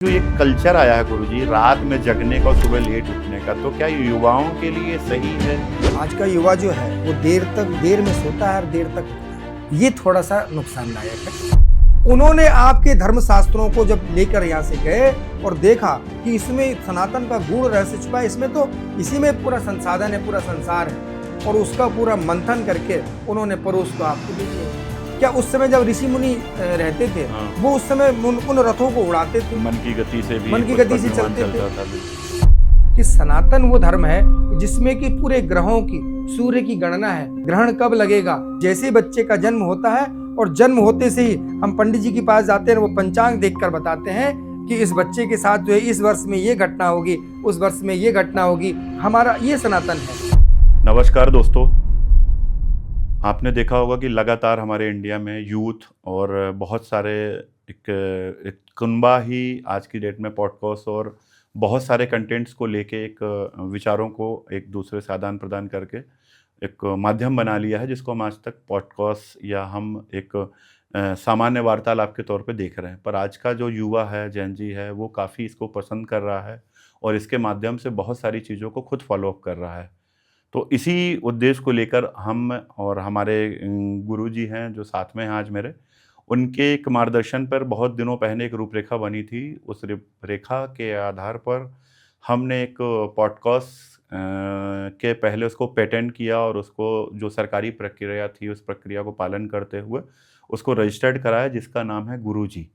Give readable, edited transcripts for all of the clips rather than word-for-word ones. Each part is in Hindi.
जो एक कल्चर आया है गुरुजी, रात में जगने का और सुबह लेट उठने का, तो क्या युवाओं के लिए सही है? आज का युवा जो है वो देर में सोता है और देर तक उठता है। ये थोड़ा सा नुकसानदायक है। उन्होंने आपके धर्म शास्त्रों को जब लेकर यहाँ से गए और देखा कि इसमें सनातन का गूढ़ रहस्य छुपा है, इसमें तो इसी में पूरा संसाधन है, पूरा संसार है, और उसका पूरा मंथन करके उन्होंने परोस को आपको दे दिया। क्या उस समय जब ऋषि मुनि रहते थे, वो उस समय उन रथों को उड़ाते थे, मन की गति से भी, मन की गति से निर्माण चलते चलता थे। था। कि सनातन वो धर्म है जिसमें कि पूरे ग्रहों की, सूर्य की गणना है, ग्रहण कब लगेगा, जैसे ही बच्चे का जन्म होता है और जन्म होते से ही हम पंडित जी के पास जाते हैं, वो पंचांग देखकर बताते हैं कि इस बच्चे के साथ जो है इस वर्ष में ये घटना होगी, उस वर्ष में ये घटना होगी। हमारा ये सनातन है। नमस्कार दोस्तों, आपने देखा होगा कि लगातार हमारे इंडिया में यूथ और बहुत सारे एक कुनबा ही आज की डेट में पॉडकास्ट और बहुत सारे कंटेंट्स को लेके एक विचारों को एक दूसरे से आदान प्रदान करके एक माध्यम बना लिया है, जिसको हम आज तक पॉडकास्ट या हम एक सामान्य वार्तालाप के तौर पे देख रहे हैं। पर आज का जो युवा है, जेन जी है, वो काफ़ी इसको पसंद कर रहा है और इसके माध्यम से बहुत सारी चीज़ों को खुद फॉलो अप कर रहा है। तो इसी उद्देश्य को लेकर हम और हमारे गुरुजी हैं जो साथ में हैं आज मेरे, उनके एक मार्गदर्शन पर बहुत दिनों पहले एक रूपरेखा बनी थी। उस रूपरेखा के आधार पर हमने एक पॉडकास्ट के पहले उसको पेटेंट किया और उसको जो सरकारी प्रक्रिया थी, उस प्रक्रिया को पालन करते हुए उसको रजिस्टर्ड कराया, जिसका नाम है गुरुजी।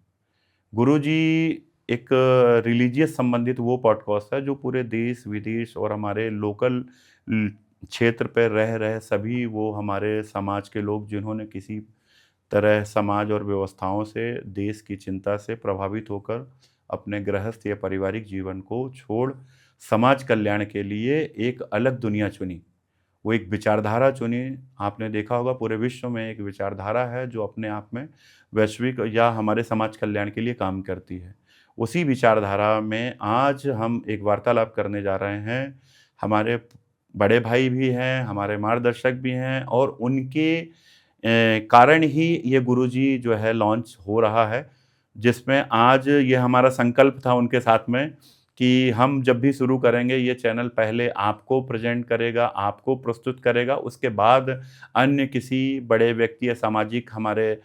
गुरुजी एक रिलीजियस संबंधित वो पॉडकास्ट है जो पूरे देश-विदेश और हमारे लोकल ल क्षेत्र पे रह रहे सभी वो हमारे समाज के लोग, जिन्होंने किसी तरह समाज और व्यवस्थाओं से, देश की चिंता से प्रभावित होकर अपने गृहस्थ या पारिवारिक जीवन को छोड़ समाज कल्याण के लिए एक अलग दुनिया चुनी। वो एक विचारधारा चुनी। आपने देखा होगा पूरे विश्व में एक विचारधारा है जो अपने आप में वैश्विक या हमारे समाज कल्याण के लिए काम करती है। उसी विचारधारा में आज हम एक वार्तालाप करने जा रहे हैं। हमारे बड़े भाई भी हैं, हमारे मार्गदर्शक भी हैं और उनके कारण ही ये गुरुजी जो है लॉन्च हो रहा है, जिसमें आज ये हमारा संकल्प था उनके साथ में कि हम जब भी शुरू करेंगे ये चैनल पहले आपको प्रेज़ेंट करेगा, आपको प्रस्तुत करेगा, उसके बाद अन्य किसी बड़े व्यक्ति या सामाजिक हमारे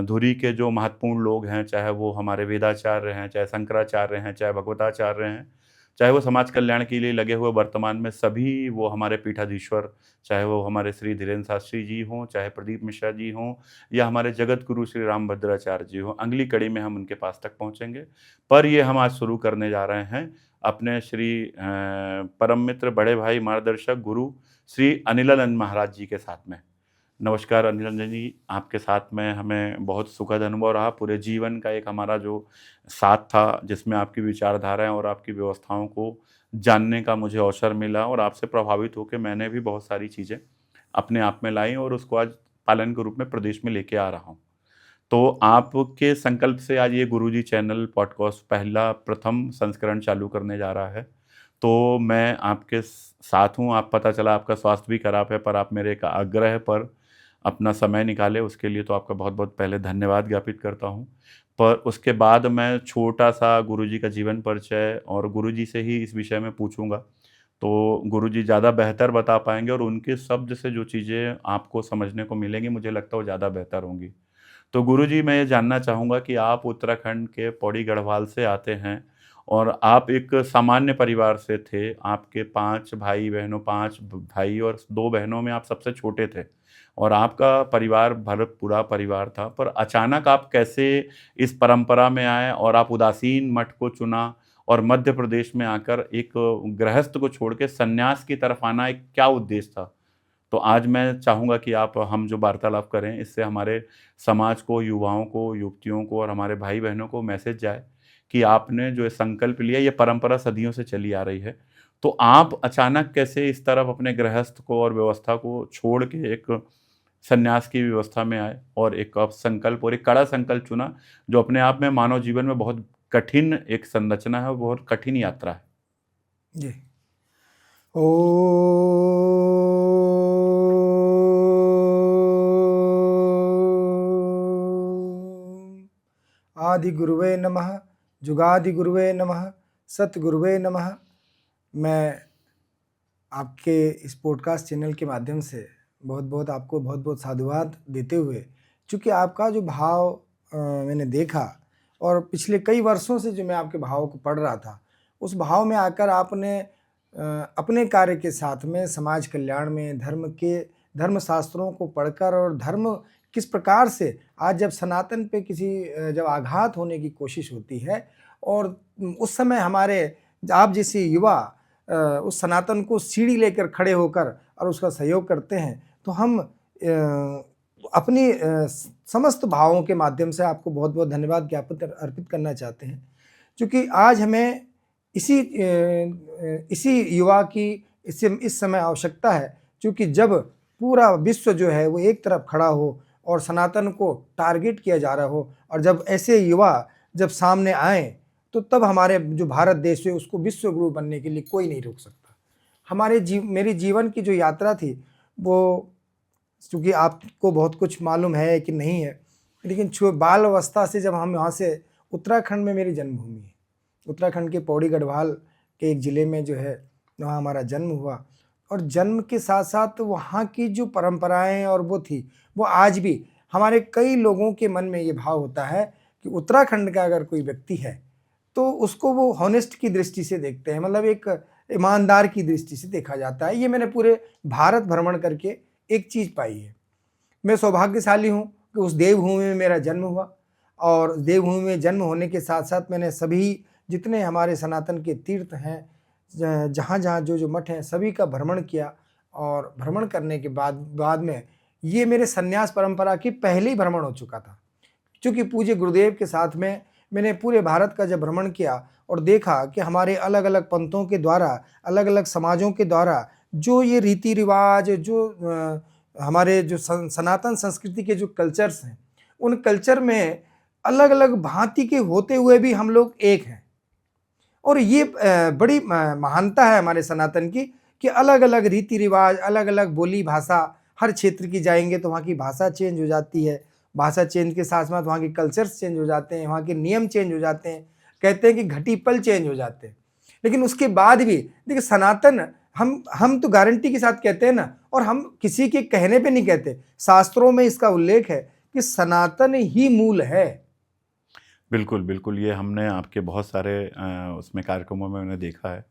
धुरी के जो महत्वपूर्ण लोग हैं, चाहे वो हमारे वेदाचार्य हैं, चाहे शंकराचार्य हैं, चाहे भगवताचार्य हैं, चाहे वो समाज कल्याण के लिए लगे हुए वर्तमान में सभी वो हमारे पीठाधीश्वर, चाहे वो हमारे श्री धीरेन्द्र शास्त्री जी हों, चाहे प्रदीप मिश्रा जी हों या हमारे जगत गुरु श्री रामभद्राचार्य जी हों, अगली कड़ी में हम उनके पास तक पहुँचेंगे। पर ये हम आज शुरू करने जा रहे हैं अपने श्री परम मित्र, बड़े भाई, मार्गदर्शक, गुरु श्री अनिलानंद महाराज जी के साथ में। नमस्कार अनिलानंद जी, आपके साथ में हमें बहुत सुखद अनुभव रहा। पूरे जीवन का एक हमारा जो साथ था, जिसमें आपकी विचारधाराएँ और आपकी व्यवस्थाओं को जानने का मुझे अवसर मिला और आपसे प्रभावित होके मैंने भी बहुत सारी चीज़ें अपने आप में लाई और उसको आज पालन के रूप में प्रदेश में लेके आ रहा हूँ। तो आपके संकल्प से आज ये गुरुजी चैनल पॉडकास्ट पहला प्रथम संस्करण चालू करने जा रहा है। तो मैं आपके साथ हूँ। आप पता चला आपका स्वास्थ्य भी खराब है, पर आप मेरे एक आग्रह पर अपना समय निकाले, उसके लिए तो आपका बहुत-बहुत पहले धन्यवाद ज्ञापित करता हूँ। पर उसके बाद मैं छोटा-सा गुरुजी का जीवन परिचय और गुरुजी से ही इस विषय में पूछूँगा। तो गुरुजी ज़्यादा बेहतर बता पाएँगे और उनके शब्द से जो चीज़ें आपको समझने को मिलेंगी, मुझे लगता है वो ज़्यादा बेहतर होंगी। तो गुरुजी, मैं ये जानना चाहूँगा कि आप उत्तराखंड के पौड़ी गढ़वाल से आते हैं और आप एक सामान्य परिवार से थे। आपके 5 भाई-बहनों 5 भाई और 2 बहनों में आप सबसे छोटे थे और आपका परिवार भर पूरा परिवार था। पर अचानक आप कैसे इस परंपरा में आए और आप उदासीन मठ को चुना और मध्य प्रदेश में आकर एक गृहस्थ को छोड़ के सन्यास की तरफ आना, एक क्या उद्देश्य था? तो आज मैं चाहूँगा कि आप हम जो वार्तालाप करें, इससे हमारे समाज को, युवाओं को, युवतियों को और हमारे भाई-बहनों को मैसेज जाए कि आपने जो ये संकल्प लिया, ये परंपरा सदियों से चली आ रही है। तो आप अचानक कैसे इस तरफ अपने गृहस्थ को और व्यवस्था को छोड़ के एक सन्यास की व्यवस्था में आए और एक आप संकल्प और एक कड़ा संकल्प चुना, जो अपने आप में मानव जीवन में बहुत कठिन एक संरचना है और बहुत कठिन यात्रा है। जी। ओम आदि गुरुवे नमः। जुगादि गुरुवे नमः, सतगुरुवे नमः। मैं आपके इस पॉडकास्ट चैनल के माध्यम से आपको बहुत बहुत साधुवाद देते हुए, चूँकि आपका जो भाव मैंने देखा और पिछले कई वर्षों से जो मैं आपके भाव को पढ़ रहा था, उस भाव में आकर आपने अपने कार्य के साथ में समाज कल्याण में धर्म शास्त्रों को पढ़कर और धर्म किस प्रकार से आज जब सनातन पे जब आघात होने की कोशिश होती है और उस समय हमारे आप जैसे युवा उस सनातन को सीढ़ी लेकर खड़े होकर और उसका सहयोग करते हैं, तो हम अपनी समस्त भावों के माध्यम से आपको बहुत बहुत धन्यवाद ज्ञापित अर्पित करना चाहते हैं, क्योंकि आज हमें इसी युवा की इस समय आवश्यकता है, क्योंकि जब पूरा विश्व जो है वो एक तरफ खड़ा हो और सनातन को टारगेट किया जा रहा हो, और जब ऐसे युवा जब सामने आए, तो तब हमारे जो भारत देश है उसको विश्व गुरु बनने के लिए कोई नहीं रोक सकता। मेरी जीवन की जो यात्रा थी वो, क्योंकि आपको बहुत कुछ मालूम है कि नहीं है, लेकिन बाल अवस्था से जब हम यहाँ से, उत्तराखंड में मेरी जन्मभूमि है, उत्तराखंड के पौड़ी गढ़वाल के एक ज़िले में जो है वहाँ हमारा जन्म हुआ, और जन्म के साथ साथ वहाँ की जो परंपराएं और वो थी, वो आज भी हमारे कई लोगों के मन में ये भाव होता है कि उत्तराखंड का अगर कोई व्यक्ति है तो उसको वो हॉनेस्ट की दृष्टि से देखते हैं, मतलब एक ईमानदार की दृष्टि से देखा जाता है। ये मैंने पूरे भारत भ्रमण करके एक चीज़ पाई है। मैं सौभाग्यशाली हूँ कि उस देवभूमि में मेरा जन्म हुआ, और देवभूमि में जन्म होने के साथ साथ मैंने सभी जितने हमारे सनातन के तीर्थ हैं, जहाँ जहाँ जो मठ हैं, सभी का भ्रमण किया, और भ्रमण करने के बाद में ये मेरे संन्यास परंपरा की पहली भ्रमण हो चुका था, क्योंकि पूज्य गुरुदेव के साथ में मैंने पूरे भारत का जब भ्रमण किया और देखा कि हमारे अलग अलग पंथों के द्वारा, अलग अलग समाजों के द्वारा जो ये रीति रिवाज, जो हमारे जो सनातन संस्कृति के जो कल्चर्स हैं, उन कल्चर में अलग अलग भांति के होते हुए भी हम लोग एक हैं। और ये बड़ी महानता है हमारे सनातन की कि अलग अलग रीति रिवाज, अलग अलग बोली भाषा, हर क्षेत्र की जाएंगे तो वहाँ की भाषा चेंज हो जाती है, भाषा चेंज के साथ साथ वहाँ के कल्चर्स चेंज हो जाते हैं, वहाँ के नियम चेंज हो जाते हैं, कहते हैं कि घटी पल चेंज हो जाते हैं। लेकिन उसके बाद भी देखिए, सनातन हम तो गारंटी के साथ कहते हैं ना, और हम किसी के कहने पे नहीं कहते, शास्त्रों में इसका उल्लेख है कि सनातन ही मूल है। बिल्कुल, बिल्कुल, ये हमने आपके बहुत सारे उसमें कार्यक्रमों में मैंने देखा है,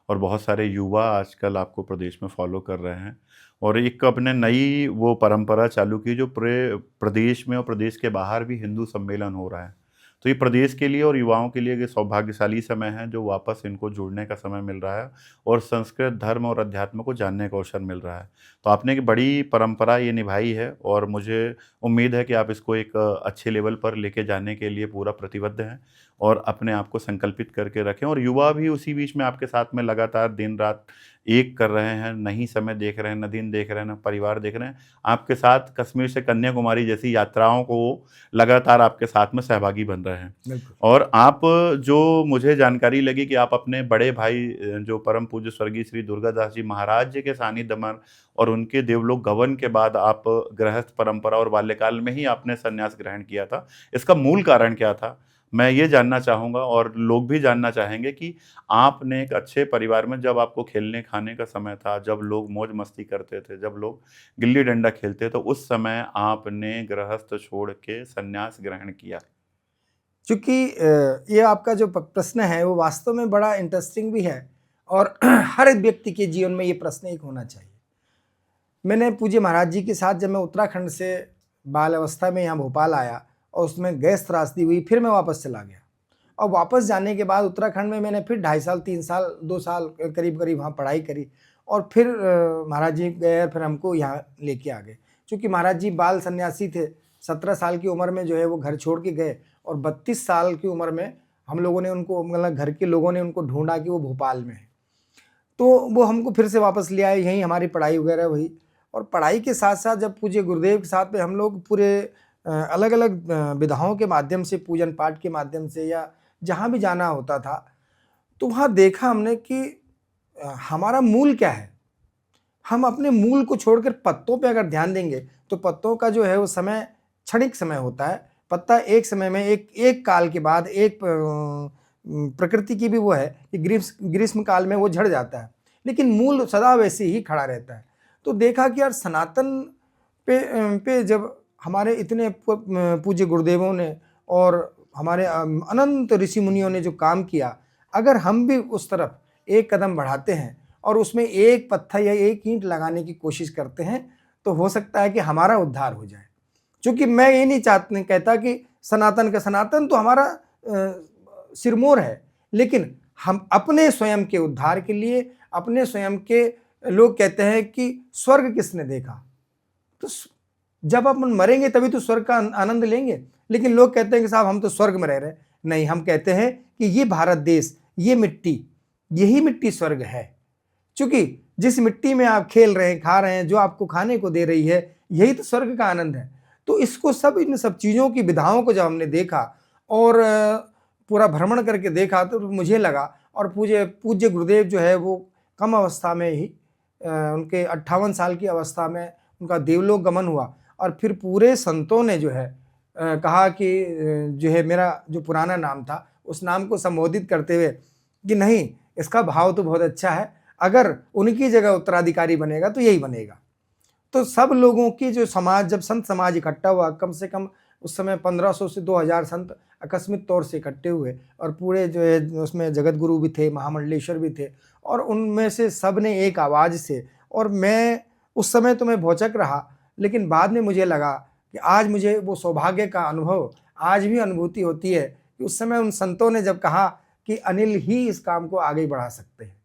और बहुत सारे युवा आजकल आपको प्रदेश में फॉलो कर रहे हैं, और एक अपने नई वो परंपरा चालू की जो पूरे प्रदेश में और प्रदेश के बाहर भी हिंदू सम्मेलन हो रहा है। तो ये प्रदेश के लिए और युवाओं के लिए ये सौभाग्यशाली समय है, जो वापस इनको जुड़ने का समय मिल रहा है और संस्कृत, धर्म और अध्यात्म को जानने का अवसर मिल रहा है। तो आपने एक बड़ी परंपरा ये निभाई है, और मुझे उम्मीद है कि आप इसको एक अच्छे लेवल पर लेके जाने के लिए पूरा प्रतिबद्ध हैं और अपने आप को संकल्पित करके रखें। और युवा भी उसी बीच में आपके साथ में लगातार दिन रात एक कर रहे हैं, नहीं समय देख रहे हैं, न दिन देख रहे हैं, न परिवार देख रहे हैं। आपके साथ कश्मीर से कन्याकुमारी जैसी यात्राओं को लगातार आपके साथ में सहभागी बन रहे हैं। और आप, जो मुझे जानकारी लगी कि आप अपने बड़े भाई जो परम पूज्य स्वर्गीय श्री दुर्गादास जी महाराज जी के सानिध्य में और उनके देवलोक गमन के बाद आप गृहस्थ परंपरा और बाल्यकाल में ही आपने संन्यास ग्रहण किया था। इसका मूल कारण क्या था, मैं ये जानना चाहूँगा, और लोग भी जानना चाहेंगे कि आपने एक अच्छे परिवार में, जब आपको खेलने खाने का समय था, जब लोग मौज मस्ती करते थे, जब लोग गिल्ली डंडा खेलते, तो उस समय आपने गृहस्थ छोड़ के संन्यास ग्रहण किया। क्योंकि ये आपका जो प्रश्न है वो वास्तव में बड़ा इंटरेस्टिंग भी है, और हर एक व्यक्ति के जीवन में ये प्रश्न एक होना चाहिए। मैंने पूज्य महाराज जी के साथ जब मैं उत्तराखंड से बाल अवस्था में यहाँ भोपाल आया और उसमें गैस त्रासदी हुई, फिर मैं वापस चला गया, और वापस जाने के बाद उत्तराखंड में मैंने फिर 2.5 साल 3 साल 2 साल करीब वहाँ पढ़ाई करी, और फिर महाराज जी गए, फिर हमको यहाँ लेके आ गए। क्योंकि महाराज जी बाल सन्यासी थे, 17 साल की उम्र में जो है वो घर छोड़ के गए, और 32 साल की उम्र में हम लोगों ने उनको, मतलब घर के लोगों ने उनको ढूंढा कि वो भोपाल में है, तो वो हमको फिर से वापस ले आए, यहीं हमारी पढ़ाई वगैरह हुई। और पढ़ाई के साथ साथ जब पूज्य गुरुदेव के साथ में हम लोग पूरे अलग अलग विधाओं के माध्यम से, पूजन पाठ के माध्यम से, या जहाँ भी जाना होता था, तो वहाँ देखा हमने कि हमारा मूल क्या है। हम अपने मूल को छोड़कर पत्तों पे अगर ध्यान देंगे तो पत्तों का जो है वो समय क्षणिक समय होता है। पत्ता एक समय में, एक काल के बाद, एक प्रकृति की भी वो है कि ग्रीष्म काल में वो झड़ जाता है, लेकिन मूल सदा वैसे ही खड़ा रहता है। तो देखा कि यार सनातन पे जब हमारे इतने पूज्य गुरुदेवों ने और हमारे अनंत ऋषि मुनियों ने जो काम किया, अगर हम भी उस तरफ एक कदम बढ़ाते हैं और उसमें एक पत्थर या एक ईंट लगाने की कोशिश करते हैं, तो हो सकता है कि हमारा उद्धार हो जाए। क्योंकि मैं ये नहीं कहता कि सनातन का सनातन तो हमारा सिरमौर है, लेकिन हम अपने स्वयं के उद्धार के लिए, अपने स्वयं के, लोग कहते हैं कि स्वर्ग किसने देखा, तो जब अपन मरेंगे तभी तो स्वर्ग का आनंद लेंगे। लेकिन लोग कहते हैं कि साहब हम तो स्वर्ग में रह रहे हैं। नहीं, हम कहते हैं कि ये भारत देश, ये मिट्टी, यही मिट्टी स्वर्ग है। क्योंकि जिस मिट्टी में आप खेल रहे हैं, खा रहे हैं, जो आपको खाने को दे रही है, यही तो स्वर्ग का आनंद है। तो इसको सब, इन सब चीज़ों की विधाओं को जब हमने देखा और पूरा भ्रमण करके देखा, तो मुझे लगा, और पूज्य गुरुदेव जो है वो कम अवस्था में ही, उनके 58 साल की अवस्था में उनका देवलोक गमन हुआ, और फिर पूरे संतों ने जो है कहा कि जो है मेरा जो पुराना नाम था उस नाम को संबोधित करते हुए कि नहीं, इसका भाव तो बहुत अच्छा है, अगर उनकी जगह उत्तराधिकारी बनेगा तो यही बनेगा। तो सब लोगों की जो समाज, जब संत समाज इकट्ठा हुआ, कम से कम उस समय 1500 से 2000 संत आकस्मिक तौर से इकट्ठे हुए, और पूरे जो है उसमें जगत गुरु भी थे, महामंडलेश्वर भी थे, और उनमें से सब ने एक आवाज़ से, और मैं उस समय तो मैं भौचक रहा, लेकिन बाद में मुझे लगा कि आज मुझे वो सौभाग्य का अनुभव आज भी अनुभूति होती है कि उस समय उन संतों ने जब कहा कि अनिल ही इस काम को आगे बढ़ा सकते हैं।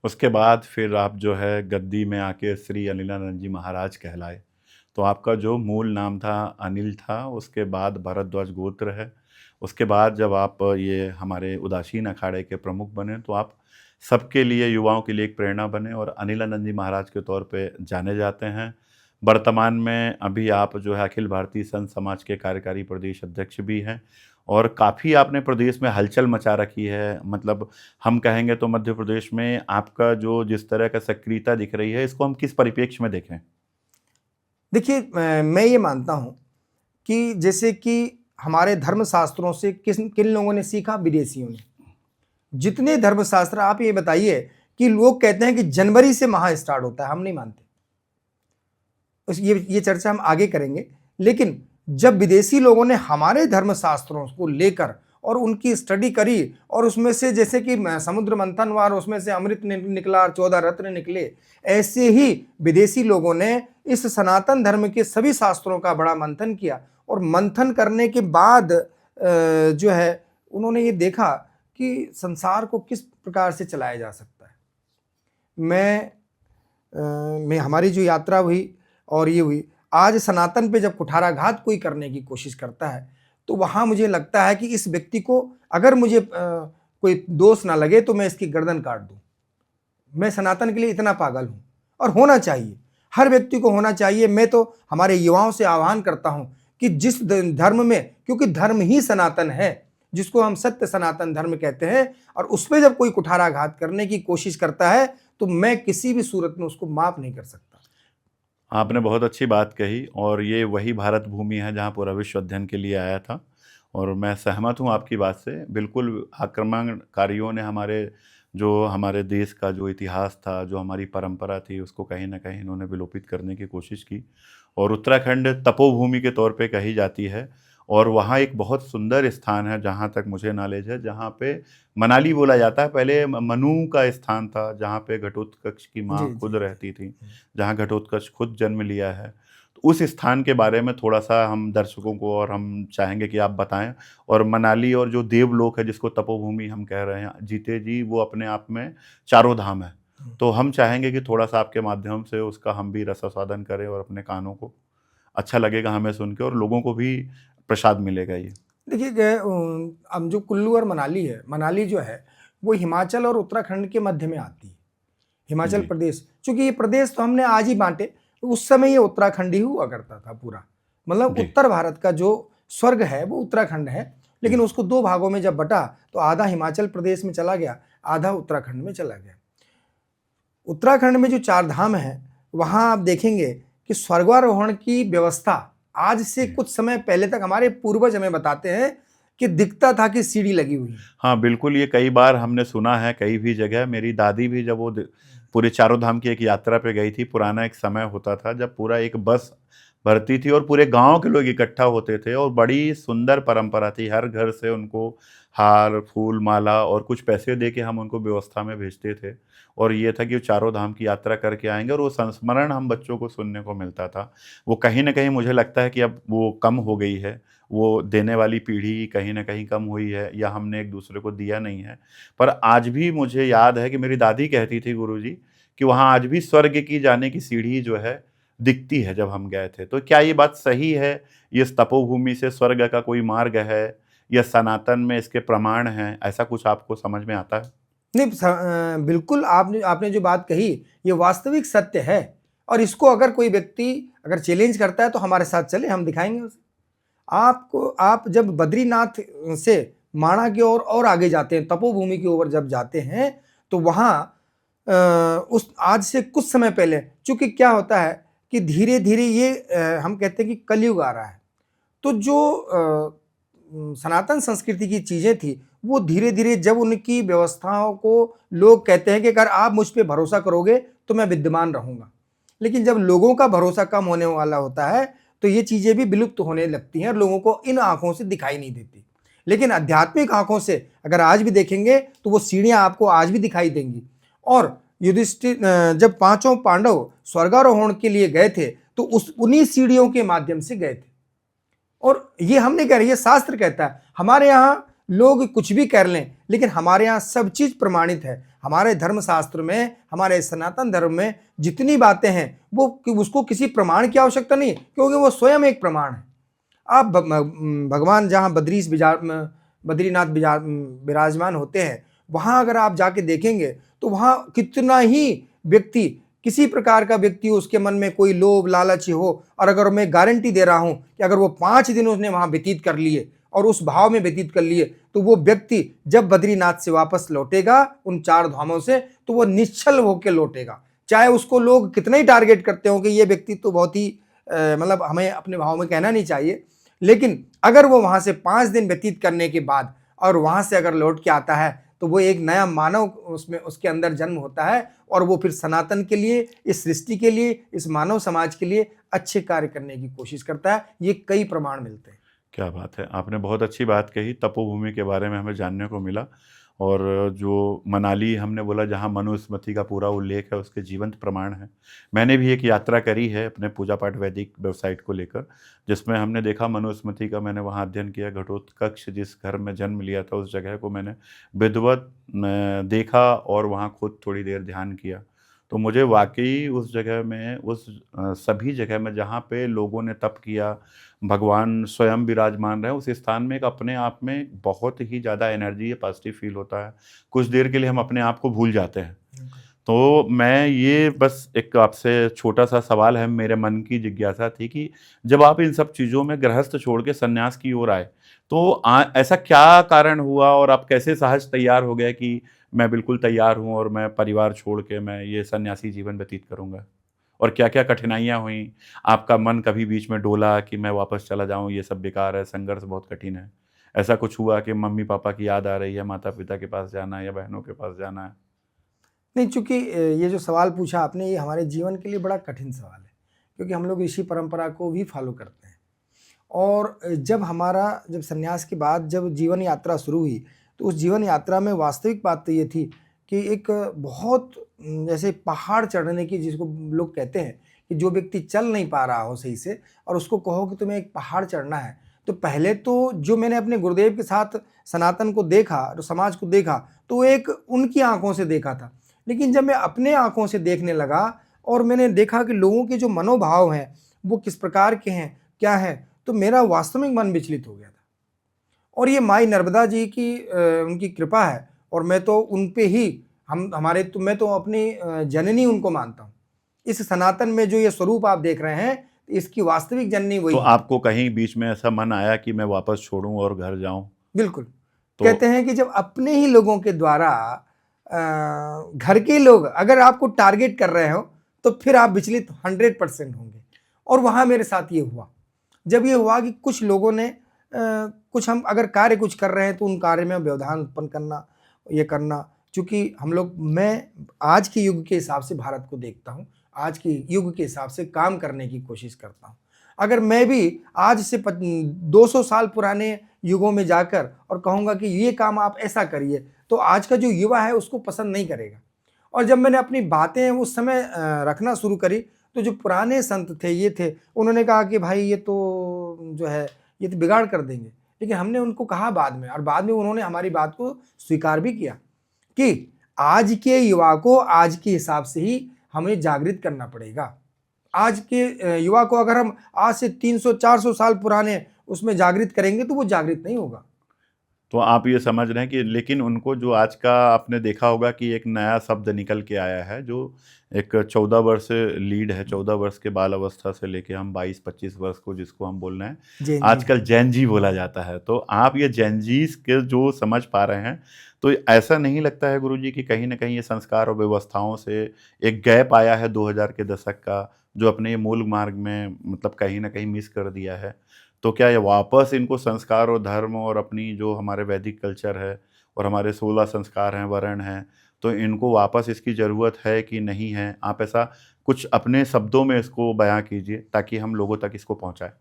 उसके बाद फिर आप जो है गद्दी में आके श्री अनिलानंद जी महाराज कहलाए। तो आपका जो मूल नाम था अनिल था, उसके बाद भरद्वाज गोत्र है। उसके बाद जब आप ये हमारे उदासीन अखाड़े के प्रमुख बने, तो आप सबके लिए, युवाओं के लिए एक प्रेरणा बने और अनिलानंद जी महाराज के तौर पे जाने जाते हैं। वर्तमान में अभी आप जो है अखिल भारतीय संत समाज के कार्यकारी प्रदेश अध्यक्ष भी हैं, और काफ़ी आपने प्रदेश में हलचल मचा रखी है। मतलब हम कहेंगे तो मध्य प्रदेश में आपका जो जिस तरह का सक्रियता दिख रही है, इसको हम किस परिप्रेक्ष्य में देखें? देखिए, मैं ये मानता हूँ कि जैसे कि हमारे धर्मशास्त्रों से किन लोगों ने सीखा, विदेशियों ने। जितने धर्मशास्त्र, आप ये बताइए कि लोग कहते हैं कि जनवरी से माह स्टार्ट होता है, हम नहीं मानते। ये चर्चा हम आगे करेंगे। लेकिन जब विदेशी लोगों ने हमारे धर्मशास्त्रों को लेकर और उनकी स्टडी करी, और उसमें से जैसे कि समुद्र मंथन हुआ और उसमें से अमृत निकला और 14 रत्न निकले, ऐसे ही विदेशी लोगों ने इस सनातन धर्म के सभी शास्त्रों का बड़ा मंथन किया, और मंथन करने के बाद जो है उन्होंने ये देखा कि संसार को किस प्रकार से चलाया जा सकता है। मैं हमारी जो यात्रा हुई और ये हुई, आज सनातन पे जब कुठाराघात कोई करने की कोशिश करता है, तो वहाँ मुझे लगता है कि इस व्यक्ति को, अगर मुझे कोई दोष ना लगे तो मैं इसकी गर्दन काट दूँ। मैं सनातन के लिए इतना पागल हूँ, और होना चाहिए, हर व्यक्ति को होना चाहिए। मैं तो हमारे युवाओं से आह्वान करता हूँ कि जिस धर्म में, क्योंकि धर्म ही सनातन है, जिसको हम सत्य सनातन धर्म कहते हैं, और उस पर जब कोई कुठाराघात करने की कोशिश करता है तो मैं किसी भी सूरत में उसको माफ़ नहीं कर सकता। आपने बहुत अच्छी बात कही, और ये वही भारत भूमि है जहाँ पूरा विश्व अध्ययन के लिए आया था, और मैं सहमत हूँ आपकी बात से। बिल्कुल आक्रमणकारियों ने हमारे देश का जो इतिहास था, जो हमारी परंपरा थी, उसको कहीं ना कहीं इन्होंने विलोपित करने की कोशिश की। और उत्तराखंड तपोभूमि के तौर पे कही जाती है, और वहाँ एक बहुत सुंदर स्थान है, जहाँ तक मुझे नॉलेज है, जहाँ पे मनाली बोला जाता है। पहले मनु का स्थान था, जहाँ पे घटोत्कच की माँ खुद रहती थी, जहाँ घटोत्कच खुद जन्म लिया है। तो उस स्थान के बारे में थोड़ा सा हम दर्शकों को, और हम चाहेंगे कि आप बताएं। और मनाली और जो देवलोक है, जिसको तपोभूमि हम कह रहे हैं, जीते जी, वो अपने आप में चारों धाम है। तो हम चाहेंगे कि थोड़ा सा आपके माध्यम से उसका हम भी रसास्वादन करें, और अपने कानों को अच्छा लगेगा हमें सुन के, और लोगों को भी प्रसाद मिलेगा। ये देखिए, अब जो कुल्लू और मनाली है, मनाली जो है वो हिमाचल और उत्तराखंड के मध्य में आती है। हिमाचल प्रदेश, चूंकि ये प्रदेश तो हमने आज ही बांटे, उस समय ये उत्तराखंड ही हुआ करता था पूरा। मतलब उत्तर भारत का जो स्वर्ग है वो उत्तराखंड है, लेकिन उसको दो भागों में जब बटा तो आधा हिमाचल प्रदेश में चला गया, आधा उत्तराखंड में चला गया। उत्तराखंड में जो 4 धाम है, वहाँ आप देखेंगे कि स्वर्गारोहण की व्यवस्था आज से कुछ समय पहले तक हमारे पूर्वज हमें बताते हैं कि दिखता था कि सीढ़ी लगी हुई है। हाँ, बिल्कुल, ये कई बार हमने सुना है कई भी जगह। मेरी दादी भी जब वो पूरे चारों धाम की एक यात्रा पे गई थी, पुराना एक समय होता था जब पूरा एक बस भरती थी और पूरे गांव के लोग इकट्ठा होते थे और बड़ी सुंदर परंपरा थी। हर घर से उनको हार, फूल, माला और कुछ पैसे दे के हम उनको व्यवस्था में भेजते थे और ये था कि वो चारों धाम की यात्रा करके आएंगे और वो संस्मरण हम बच्चों को सुनने को मिलता था। वो कहीं न कहीं मुझे लगता है कि अब वो कम हो गई है। वो देने वाली पीढ़ी कहीं न कहीं कम हुई है या हमने एक दूसरे को दिया नहीं है। पर आज भी मुझे याद है कि मेरी दादी कहती थी गुरुजी कि वहाँ आज भी स्वर्ग की जाने की सीढ़ी जो है दिखती है जब हम गए थे। तो क्या ये बात सही है? ये इस तपोभूमि से स्वर्ग का कोई मार्ग है या सनातन में इसके प्रमाण हैं? ऐसा कुछ आपको समझ में आता है? नहीं बिल्कुल आपने आपने जो बात कही ये वास्तविक सत्य है और इसको अगर कोई व्यक्ति अगर चैलेंज करता है तो हमारे साथ चले, हम दिखाएंगे उसे। आपको आप जब बद्रीनाथ से माणा की ओर और आगे जाते हैं, तपोभूमि की ओर जब जाते हैं तो वहाँ उस आज से कुछ समय पहले चूंकि क्या होता है कि धीरे धीरे ये हम कहते हैं कि कलयुग आ रहा है, तो जो सनातन संस्कृति की चीज़ें थी वो धीरे धीरे जब उनकी व्यवस्थाओं को लोग कहते हैं कि अगर आप मुझ पे भरोसा करोगे तो मैं विद्यमान रहूँगा, लेकिन जब लोगों का भरोसा कम होने वाला होता है तो ये चीज़ें भी विलुप्त होने लगती हैं और लोगों को इन आँखों से दिखाई नहीं देती। लेकिन आध्यात्मिक आँखों से अगर आज भी देखेंगे तो वो सीढ़ियाँ आपको आज भी दिखाई देंगी। और युधिष्ठिर जब पांचों पांडव स्वर्गारोहण के लिए गए थे तो उन्हीं सीढ़ियों के माध्यम से गए थे। और ये हम नहीं कह रहे, ये शास्त्र कहता है। हमारे यहाँ लोग कुछ भी कर लें लेकिन हमारे यहाँ सब चीज़ प्रमाणित है। हमारे धर्मशास्त्र में, हमारे सनातन धर्म में जितनी बातें हैं वो उसको किसी प्रमाण की आवश्यकता नहीं, क्योंकि वो स्वयं एक प्रमाण है। आप भगवान जहाँ बद्रीनाथ विराजमान होते हैं वहाँ अगर आप जाके देखेंगे तो वहाँ कितना ही व्यक्ति, किसी प्रकार का व्यक्ति उसके मन में कोई लोभ लालच हो, और अगर मैं गारंटी दे रहा हूँ कि अगर वो 5 दिन उसने वहाँ व्यतीत कर लिए और उस भाव में व्यतीत कर लिए तो वो व्यक्ति जब बद्रीनाथ से वापस लौटेगा उन 4 धामों से तो वो निश्चल होकर लौटेगा। चाहे उसको लोग कितना ही टारगेट करते हो कि ये व्यक्ति तो बहुत ही मतलब हमें अपने भाव में कहना नहीं चाहिए, लेकिन अगर वो वहाँ से 5 दिन व्यतीत करने के बाद और वहाँ से अगर लौट के आता है तो वो एक नया मानव उसमें उसके अंदर जन्म होता है और वो फिर सनातन के लिए, इस सृष्टि के लिए, इस मानव समाज के लिए अच्छे कार्य करने की कोशिश करता है। ये कई प्रमाण मिलते हैं। क्या बात है! आपने बहुत अच्छी बात कही, तपोभूमि के बारे में हमें जानने को मिला और जो मनाली हमने बोला जहाँ मनुस्मृति का पूरा उल्लेख है उसके जीवंत प्रमाण हैं। मैंने भी एक यात्रा करी है अपने पूजा पाठ वैदिक वेबसाइट को लेकर, जिसमें हमने देखा मनुस्मृति का, मैंने वहाँ अध्ययन किया। घटोत्कच जिस घर में जन्म लिया था उस जगह को मैंने विधिवत देखा और वहाँ खुद थोड़ी देर ध्यान किया। तो मुझे वाक़ई उस जगह में सभी जगह में जहाँ पे लोगों ने तप किया, भगवान स्वयं विराजमान रहे, उस स्थान में एक अपने आप में बहुत ही ज़्यादा एनर्जी, पॉजिटिव फील होता है। कुछ देर के लिए हम अपने आप को भूल जाते हैं। तो मैं ये बस एक आपसे छोटा-सा सवाल है, मेरे मन की जिज्ञासा थी कि जब आप इन सब चीज़ों में गृहस्थ छोड़ के सन्यास की ओर आए, तो ऐसा क्या कारण हुआ और आप कैसे सहज तैयार हो गए कि मैं बिल्कुल तैयार हूँ और मैं परिवार छोड़ के मैं ये सन्यासी जीवन व्यतीत करूँगा? और क्या-क्या कठिनाइयाँ हुईं? आपका मन कभी बीच में डोला कि मैं वापस चला जाऊँ, ये सब बेकार है, संघर्ष बहुत कठिन है? ऐसा कुछ हुआ कि मम्मी-पापा की याद आ रही है, माता-पिता के पास जाना है या बहनों के पास जाना है? नहीं, चूँकि ये जो सवाल पूछा आपने ये हमारे जीवन के लिए बड़ा कठिन सवाल है, क्योंकि हम लोग ऋषि परंपरा को भी फॉलो करते हैं। और जब सन्यास के बाद जब जीवन यात्रा शुरू हुई तो उस जीवन यात्रा में वास्तविक बात तो ये थी कि एक बहुत जैसे पहाड़ चढ़ने की, जिसको लोग कहते हैं कि जो व्यक्ति चल नहीं पा रहा हो सही से और उसको कहो कि तुम्हें एक पहाड़ चढ़ना है, तो पहले तो जो मैंने अपने गुरुदेव के साथ सनातन को देखा और समाज को देखा तो एक उनकी आंखों से देखा था, लेकिन जब मैं अपने आंखों से देखने लगा और मैंने देखा कि लोगों के जो मनोभाव हैं वो किस प्रकार के हैं, क्या है, तो मेरा वास्तविक मन विचलित हो गया था। और ये माई नर्मदा जी की उनकी कृपा है और मैं तो उन पे ही मैं तो अपनी जननी उनको मानता हूँ। इस सनातन में जो ये स्वरूप आप देख रहे हैं इसकी वास्तविक जननी वही तो है। आपको कहीं बीच में ऐसा मन आया कि मैं वापस छोड़ूँ और घर जाऊँ? बिल्कुल। तो कहते हैं कि जब अपने ही लोगों के द्वारा घर के लोग अगर आपको टारगेट कर रहे हो तो फिर आप विचलित 100% होंगे। और वहाँ मेरे साथ ये हुआ। जब ये हुआ कि कुछ लोगों ने कुछ हम अगर कार्य कुछ कर रहे हैं तो उन कार्य में व्यवधान उत्पन्न करना, ये करना। चूँकि हम लोग मैं आज के युग के हिसाब से भारत को देखता हूँ, आज के युग के हिसाब से काम करने की कोशिश करता हूँ। अगर मैं भी आज से 200 साल पुराने युगों में जाकर और कहूँगा कि ये काम आप ऐसा करिए, तो आज का जो युवा है उसको पसंद नहीं करेगा। और जब मैंने अपनी बातें उस समय रखना शुरू करी, तो जो पुराने संत थे, ये थे, उन्होंने कहा कि भाई ये तो जो है, ये तो बिगाड़ कर देंगे। लेकिन हमने उनको कहा बाद में, और बाद में उन्होंने हमारी बात को स्वीकार भी किया कि आज के युवा को आज के हिसाब से ही हमें जागृत करना पड़ेगा। आज के युवा को अगर हम आज से 300-400 साल पुराने उसमें जागृत करेंगे तो वो जागृत नहीं होगा। तो आप ये समझ रहे हैं कि लेकिन उनको जो आज का आपने देखा होगा कि एक नया शब्द निकल के आया है, जो एक 14 वर्ष लीड है, 14 वर्ष के बाल अवस्था से लेके हम 22-25 वर्ष को जिसको हम बोल रहे हैं, जी, आजकल जेन जी बोला जाता है। तो आप ये जेन जीस के जो समझ पा रहे हैं, तो ऐसा नहीं लगता है गुरुजी कि कहीं न कहीं ये संस्कार और व्यवस्थाओं से एक गैप आया है 2000 के दशक का, जो अपने ये मूल मार्ग में मतलब कहीं न कहीं मिस कर दिया है? तो क्या ये वापस इनको संस्कार और धर्म और अपनी जो हमारे वैदिक कल्चर है और हमारे 16 संस्कार हैं, वर्ण हैं, तो इनको वापस इसकी ज़रूरत है कि नहीं है? आप ऐसा कुछ अपने शब्दों में इसको बयाँ कीजिए ताकि हम लोगों तक इसको पहुँचाएँ।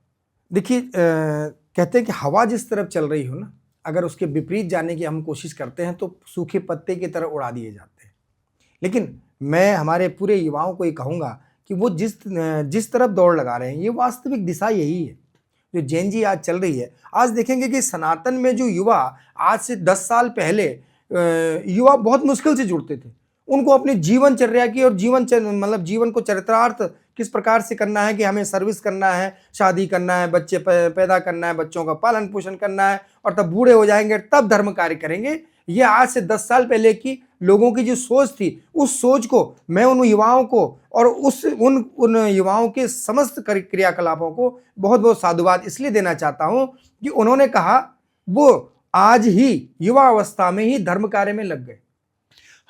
देखिए कहते हैं कि हवा जिस तरफ चल रही हो ना, अगर उसके विपरीत जाने की हम कोशिश करते हैं तो सूखे पत्ते की तरह उड़ा दिए जाते हैं। लेकिन मैं हमारे पूरे युवाओं को ये कहूँगा कि वो जिस तरफ दौड़ लगा रहे हैं, ये वास्तविक दिशा यही है जो जेन जी आज चल रही है। आज देखेंगे कि सनातन में जो युवा आज से 10 साल पहले युवा बहुत मुश्किल से जुड़ते थे। उनको अपनी जीवनचर्या की और मतलब जीवन को चरितार्थ किस प्रकार से करना है कि हमें सर्विस करना है, शादी करना है, बच्चे पैदा करना है, बच्चों का पालन पोषण करना है, और तब बूढ़े हो जाएंगे तब धर्म कार्य करेंगे। ये आज से 10 साल पहले की लोगों की जो सोच थी, उस सोच को मैं उन युवाओं को और उन युवाओं के समस्त क्रियाकलापों को बहुत बहुत साधुवाद इसलिए देना चाहता हूं कि उन्होंने कहा वो आज ही युवा अवस्था में ही धर्म कार्य में लग गए।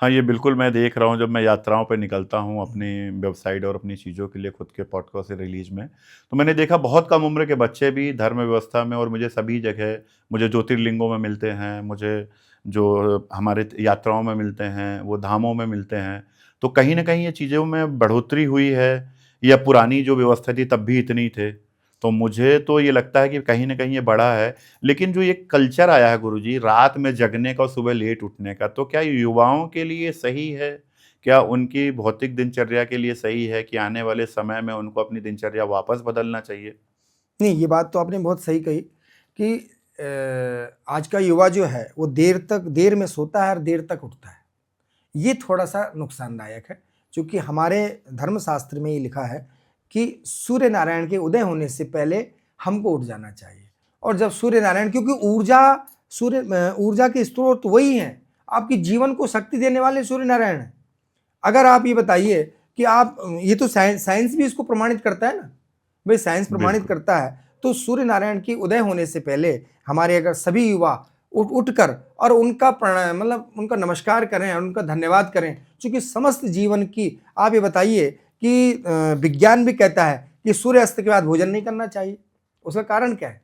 हाँ, ये बिल्कुल मैं देख रहा हूँ जब मैं यात्राओं पे निकलता हूँ अपनी वेबसाइट और अपनी चीज़ों के लिए खुद के पॉडकास्ट रिलीज में, तो मैंने देखा बहुत कम उम्र के बच्चे भी धर्म व्यवस्था में, और मुझे सभी जगह मुझे ज्योतिर्लिंगों में मिलते हैं, मुझे जो हमारे यात्राओं में मिलते हैं, वो धामों में मिलते हैं। तो कहीं न कहीं ये चीज़ों में बढ़ोतरी हुई है, या पुरानी जो व्यवस्था थी तब भी इतनी थे। तो मुझे तो ये लगता है कि कहीं न कहीं ये बढ़ा है। लेकिन जो ये कल्चर आया है गुरुजी रात में जगने का और सुबह लेट उठने का, तो क्या ये युवाओं के लिए सही है? क्या उनकी भौतिक दिनचर्या के लिए सही है कि आने वाले समय में उनको अपनी दिनचर्या वापस बदलना चाहिए? नहीं, ये बात तो आपने बहुत सही कही कि आज का युवा जो है वो देर में सोता है और देर तक उठता है। ये थोड़ा-सा नुकसानदायक है, क्योंकि हमारे धर्मशास्त्र में ये लिखा है कि सूर्य नारायण के उदय होने से पहले हमको उठ जाना चाहिए। और जब सूर्य नारायण, क्योंकि ऊर्जा के स्रोत वही हैं, आपके जीवन को शक्ति देने वाले सूर्य नारायण हैं। अगर आप ये बताइए कि आप ये तो साइंस भी इसको प्रमाणित करता है ना, भाई साइंस प्रमाणित बिल्कुल। करता है, तो सूर्य नारायण की उदय होने से पहले हमारे अगर सभी युवा उठकर और उनका मतलब उनका नमस्कार करें और उनका धन्यवाद करें, क्योंकि समस्त जीवन की आप ये बताइए कि विज्ञान भी कहता है कि सूर्य अस्त के बाद भोजन नहीं करना चाहिए। उसका कारण क्या है?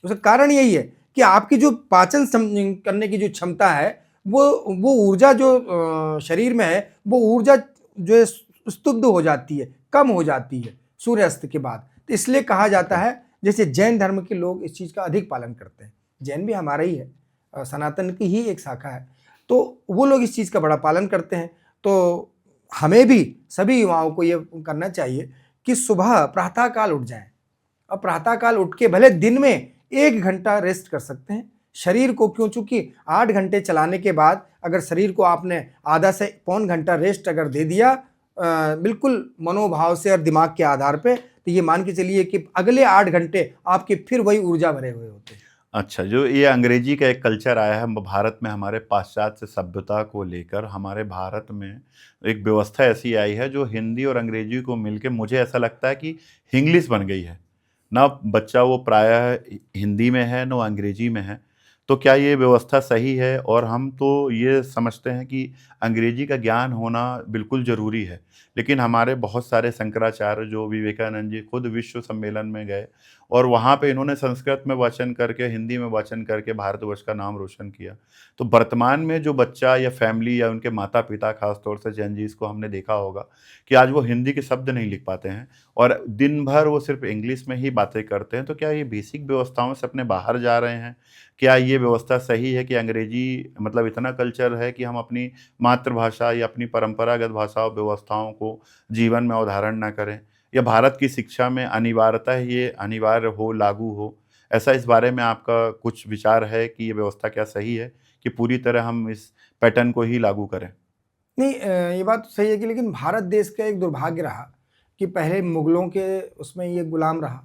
उसका कारण यही है कि आपकी जो पाचन करने की जो क्षमता है, वो ऊर्जा जो शरीर में है, वो ऊर्जा जो है स्तुब्ध हो जाती है, कम हो जाती है सूर्यास्त के बाद। तो इसलिए कहा जाता है, जैसे जैन धर्म के लोग इस चीज़ का अधिक पालन करते हैं। जैन भी हमारा ही है, सनातन की ही एक शाखा है, तो वो लोग इस चीज़ का बड़ा पालन करते हैं। तो हमें भी सभी युवाओं को ये करना चाहिए कि सुबह प्रातःकाल उठ जाएं, और प्रातःकाल उठ के भले दिन में 1 घंटा रेस्ट कर सकते हैं शरीर को, क्यों? चूँकि 8 घंटे चलाने के बाद अगर शरीर को आपने आधा से पौन घंटा रेस्ट अगर दे दिया बिल्कुल मनोभाव से और दिमाग के आधार पे, तो ये मान के चलिए कि अगले 8 घंटे आपके फिर वही ऊर्जा भरे हुए होते हैं। अच्छा, जो ये अंग्रेजी का एक कल्चर आया है भारत में, हमारे पाश्चात्य सभ्यता को लेकर हमारे भारत में एक व्यवस्था ऐसी आई है जो हिंदी और अंग्रेजी को मिलके मुझे ऐसा लगता है कि हिंग्लिश बन गई है। ना बच्चा वो प्रायः हिंदी में है, ना अंग्रेजी में है। तो क्या ये व्यवस्था सही है? और हम तो ये समझते हैं कि अंग्रेजी का ज्ञान होना बिल्कुल ज़रूरी है। लेकिन हमारे बहुत सारे शंकराचार्य जो विवेकानंद जी खुद विश्व सम्मेलन में गए, और वहाँ पे इन्होंने संस्कृत में वाचन करके, हिंदी में वाचन करके भारतवर्ष का नाम रोशन किया। तो वर्तमान में जो बच्चा या फैमिली या उनके माता-पिता, ख़ास तौर से जेन ज़ीज़ को हमने देखा होगा कि आज वो हिंदी के शब्द नहीं लिख पाते हैं और दिन भर वो सिर्फ़ इंग्लिश में ही बातें करते हैं। तो क्या ये बेसिक व्यवस्थाओं से अपने बाहर जा रहे हैं? क्या ये व्यवस्था सही है कि अंग्रेजी मतलब इतना कल्चर है कि हम अपनी मातृभाषा या अपनी परंपरागत भाषाओं व्यवस्थाओं को जीवन में अवधारण ना करें? या भारत की शिक्षा में अनिवार्यतः ये अनिवार्य हो, लागू हो? ऐसा इस बारे में आपका कुछ विचार है कि ये व्यवस्था क्या सही है कि पूरी तरह हम इस पैटर्न को ही लागू करें? नहीं, ये बात तो सही है कि लेकिन भारत देश का एक दुर्भाग्य रहा कि पहले मुगलों के उसमें ये गुलाम रहा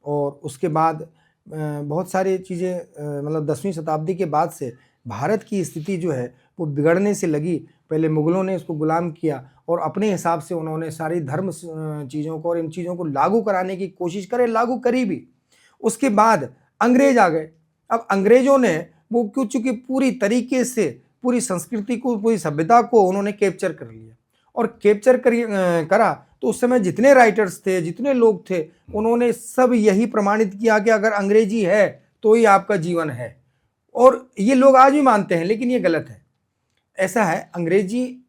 और उसके बाद बहुत सारी चीज़ें मतलब 10वीं शताब्दी के बाद से भारत की स्थिति जो है वो बिगड़ने से लगी। पहले मुगलों ने इसको गुलाम किया और अपने हिसाब से उन्होंने सारी धर्म चीज़ों को और इन चीज़ों को लागू कराने की कोशिश करे, लागू करी भी। उसके बाद अंग्रेज आ गए। अब अंग्रेज़ों ने वो क्यों, चूँकि पूरी तरीके से पूरी संस्कृति को, पूरी सभ्यता को उन्होंने कैप्चर कर लिया और कैप्चर करा तो उस समय जितने राइटर्स थे, जितने लोग थे, उन्होंने सब यही प्रमाणित किया कि अगर अंग्रेजी है तो ही आपका जीवन है। और ये लोग आज भी मानते हैं, लेकिन ये गलत है। ऐसा है, अंग्रेजी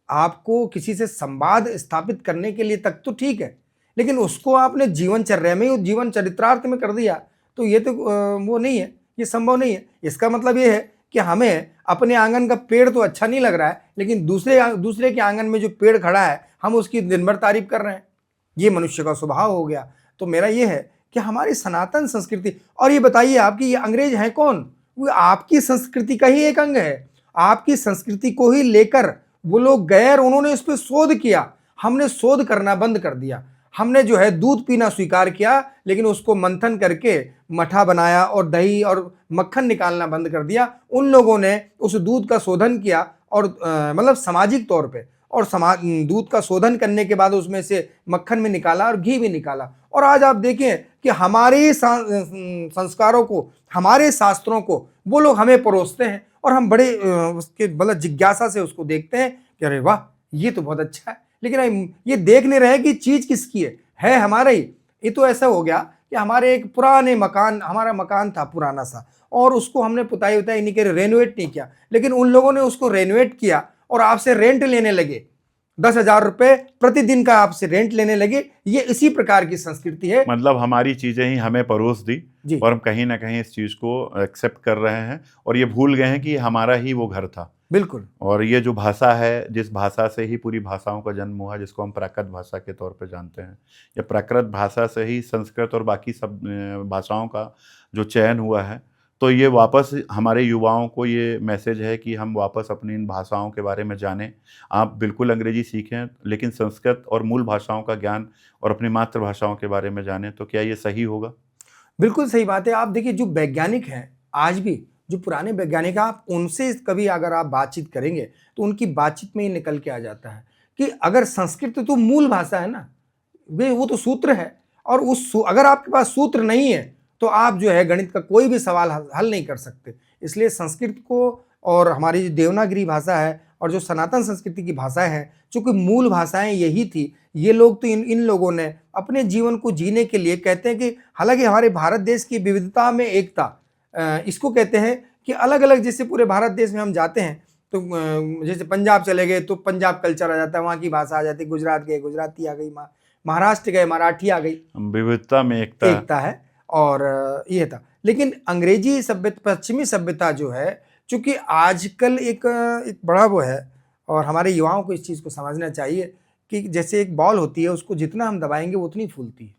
आपको किसी से संवाद स्थापित करने के लिए तक तो ठीक है, लेकिन उसको आपने जीवनचर्या में, जीवन चरित्रार्थ में कर दिया तो ये तो वो नहीं है, ये संभव नहीं है। इसका मतलब ये है कि हमें अपने आंगन का पेड़ तो अच्छा नहीं लग रहा है, लेकिन दूसरे के आंगन में जो पेड़ खड़ा है हम उसकी दिन भर तारीफ कर रहे हैं। ये मनुष्य का स्वभाव हो गया। तो मेरा ये है कि हमारी सनातन संस्कृति, और ये बताइए आप कि ये अंग्रेज हैं कौन? वो आपकी संस्कृति का ही एक अंग है। आपकी संस्कृति को ही लेकर वो लोग गए और उन्होंने उस पर शोध किया। हमने शोध करना बंद कर दिया। हमने जो है दूध पीना स्वीकार किया, लेकिन उसको मंथन करके मठा बनाया और दही और मक्खन निकालना बंद कर दिया। उन लोगों ने उस दूध का शोधन किया और मतलब सामाजिक तौर पे, और दूध का शोधन करने के बाद उसमें से मक्खन में निकाला और घी भी निकाला। और आज आप देखें कि हमारे संस्कारों को, हमारे शास्त्रों को वो लोग हमें परोसते हैं और हम बड़े उसके मतलब जिज्ञासा से उसको देखते हैं कि अरे वाह, ये तो बहुत अच्छा है। लेकिन हम ये देख नहीं रहे कि चीज़ किसकी है हमारा ही। ये तो ऐसा हो गया कि हमारे एक पुराने मकान, हमारा मकान था पुराना सा, और उसको हमने पुताई उताई नहीं करी, रेनोवेट नहीं किया, लेकिन उन लोगों ने उसको रेनोवेट किया और आपसे रेंट लेने लगे। 10,000 रुपए प्रतिदिन का आपसे रेंट लेने लगे। ये इसी प्रकार की संस्कृति है। मतलब हमारी चीज़ें ही हमें परोस दी जी। और हम कहीं ना कहीं इस चीज़ को एक्सेप्ट कर रहे हैं और ये भूल गए हैं कि हमारा ही वो घर था। बिल्कुल। और ये जो भाषा है, जिस भाषा से ही पूरी भाषाओं का जन्म हुआ, जिसको हम प्राकृत भाषा के तौर पे जानते हैं, या प्राकृत भाषा से ही संस्कृत और बाकी सब भाषाओं का जो चयन हुआ है, तो ये वापस हमारे युवाओं को ये मैसेज है कि हम वापस अपनी इन भाषाओं के बारे में जानें। आप बिल्कुल अंग्रेजी सीखें, लेकिन संस्कृत और मूल भाषाओं का ज्ञान और अपनी मातृभाषाओं के बारे में जानें। तो क्या ये सही होगा? बिल्कुल सही बात है। आप देखिए, जो वैज्ञानिक हैं आज भी, जो पुराने वैज्ञानिक, आप उनसे कभी अगर आप बातचीत करेंगे तो उनकी बातचीत में ही निकल के आ जाता है कि अगर संस्कृत तो मूल भाषा है ना, वो तो सूत्र है, और अगर आपके पास सूत्र नहीं है तो आप जो है गणित का कोई भी सवाल हल नहीं कर सकते। इसलिए संस्कृत को, और हमारी जो देवनागरी भाषा है और जो सनातन संस्कृति की भाषाएं हैं, चूँकि मूल भाषाएं यही थी, ये लोग तो इन लोगों ने अपने जीवन को जीने के लिए कहते हैं कि हालांकि हमारे भारत देश की विविधता में एकता, इसको कहते हैं कि अलग अलग, जैसे पूरे भारत देश में हम जाते हैं तो जैसे पंजाब चले गए तो पंजाब कल्चर आ जाता है, वहाँ की भाषा आ जाती है, गुजरात गए गुजराती आ गई, महाराष्ट्र गए मराठी आ गई। विविधता में एकता है। और ये था। लेकिन अंग्रेजी सभ्यता, पश्चिमी सभ्यता जो है, चूँकि आजकल एक बड़ा वो है, और हमारे युवाओं को इस चीज़ को समझना चाहिए कि जैसे एक बॉल होती है, उसको जितना हम दबाएंगे वो उतनी फूलती है।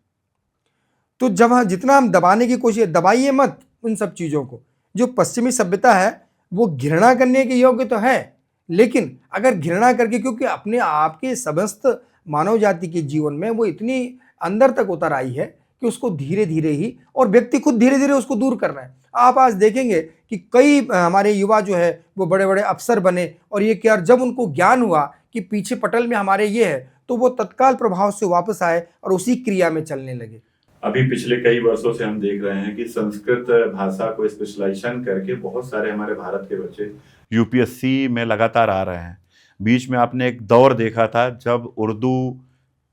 तो जब जितना हम दबाने की कोशिश, दबाइए मत उन सब चीज़ों को। जो पश्चिमी सभ्यता है वो घृणा करने के योग्य तो है, लेकिन अगर घृणा करके, क्योंकि अपने आप के समस्त मानव जाति के जीवन में वो इतनी अंदर तक उतर आई है कि उसको धीरे धीरे ही, और व्यक्ति खुद धीरे धीरे उसको दूर कर रहा है। आप आज देखेंगे कि कई हमारे युवा जो है वो बड़े बड़े अफसर बने, और ये क्या, जब उनको ज्ञान हुआ कि पीछे पटल में हमारे ये है, तो वो तत्काल प्रभाव से वापस आए और उसी क्रिया में चलने लगे। अभी पिछले कई वर्षों से हम देख रहे हैं कि संस्कृत भाषा को स्पेशलाइजेशन करके बहुत सारे हमारे भारत के बच्चे यूपीएससी में लगातार आ रहे हैं। बीच में आपने एक दौर देखा था जब उर्दू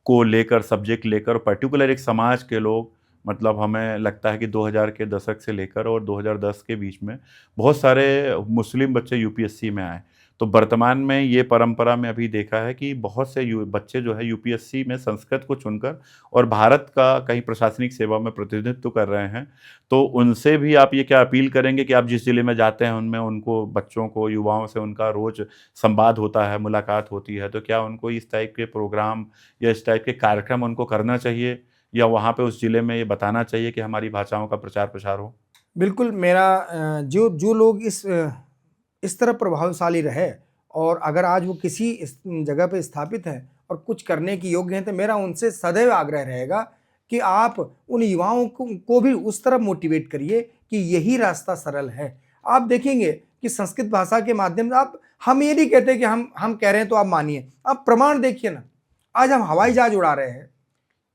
को लेकर, सब्जेक्ट लेकर पर्टिकुलर एक समाज के लोग मतलब हमें लगता है कि 2000 के दशक से लेकर और 2010 के बीच में बहुत सारे मुस्लिम बच्चे यूपीएससी में आए। तो वर्तमान में ये परंपरा में अभी देखा है कि बहुत से बच्चे जो है यूपीएससी में संस्कृत को चुनकर और भारत का कहीं प्रशासनिक सेवा में प्रतिनिधित्व कर रहे हैं। तो उनसे भी आप ये क्या अपील करेंगे कि आप जिस ज़िले में जाते हैं उनमें उनको बच्चों को, युवाओं से उनका रोज़ संवाद होता है, मुलाकात होती है, तो क्या उनको इस टाइप के प्रोग्राम या इस टाइप के कार्यक्रम उनको करना चाहिए या वहाँ पे उस ज़िले में ये बताना चाहिए कि हमारी भाषाओं का प्रचार-प्रसार हो? बिल्कुल मेरा जो जो लोग इस तरह प्रभावशाली रहे और अगर आज वो किसी इस जगह पे स्थापित हैं और कुछ करने की योग्य हैं, तो मेरा उनसे सदैव आग्रह रहेगा कि आप उन युवाओं को भी उस तरफ मोटिवेट करिए कि यही रास्ता सरल है। आप देखेंगे कि संस्कृत भाषा के माध्यम से आप, हम ये नहीं कहते कि हम कह रहे हैं तो आप मानिए, आप प्रमाण देखिए ना। आज हम हवाई जहाज उड़ा रहे हैं,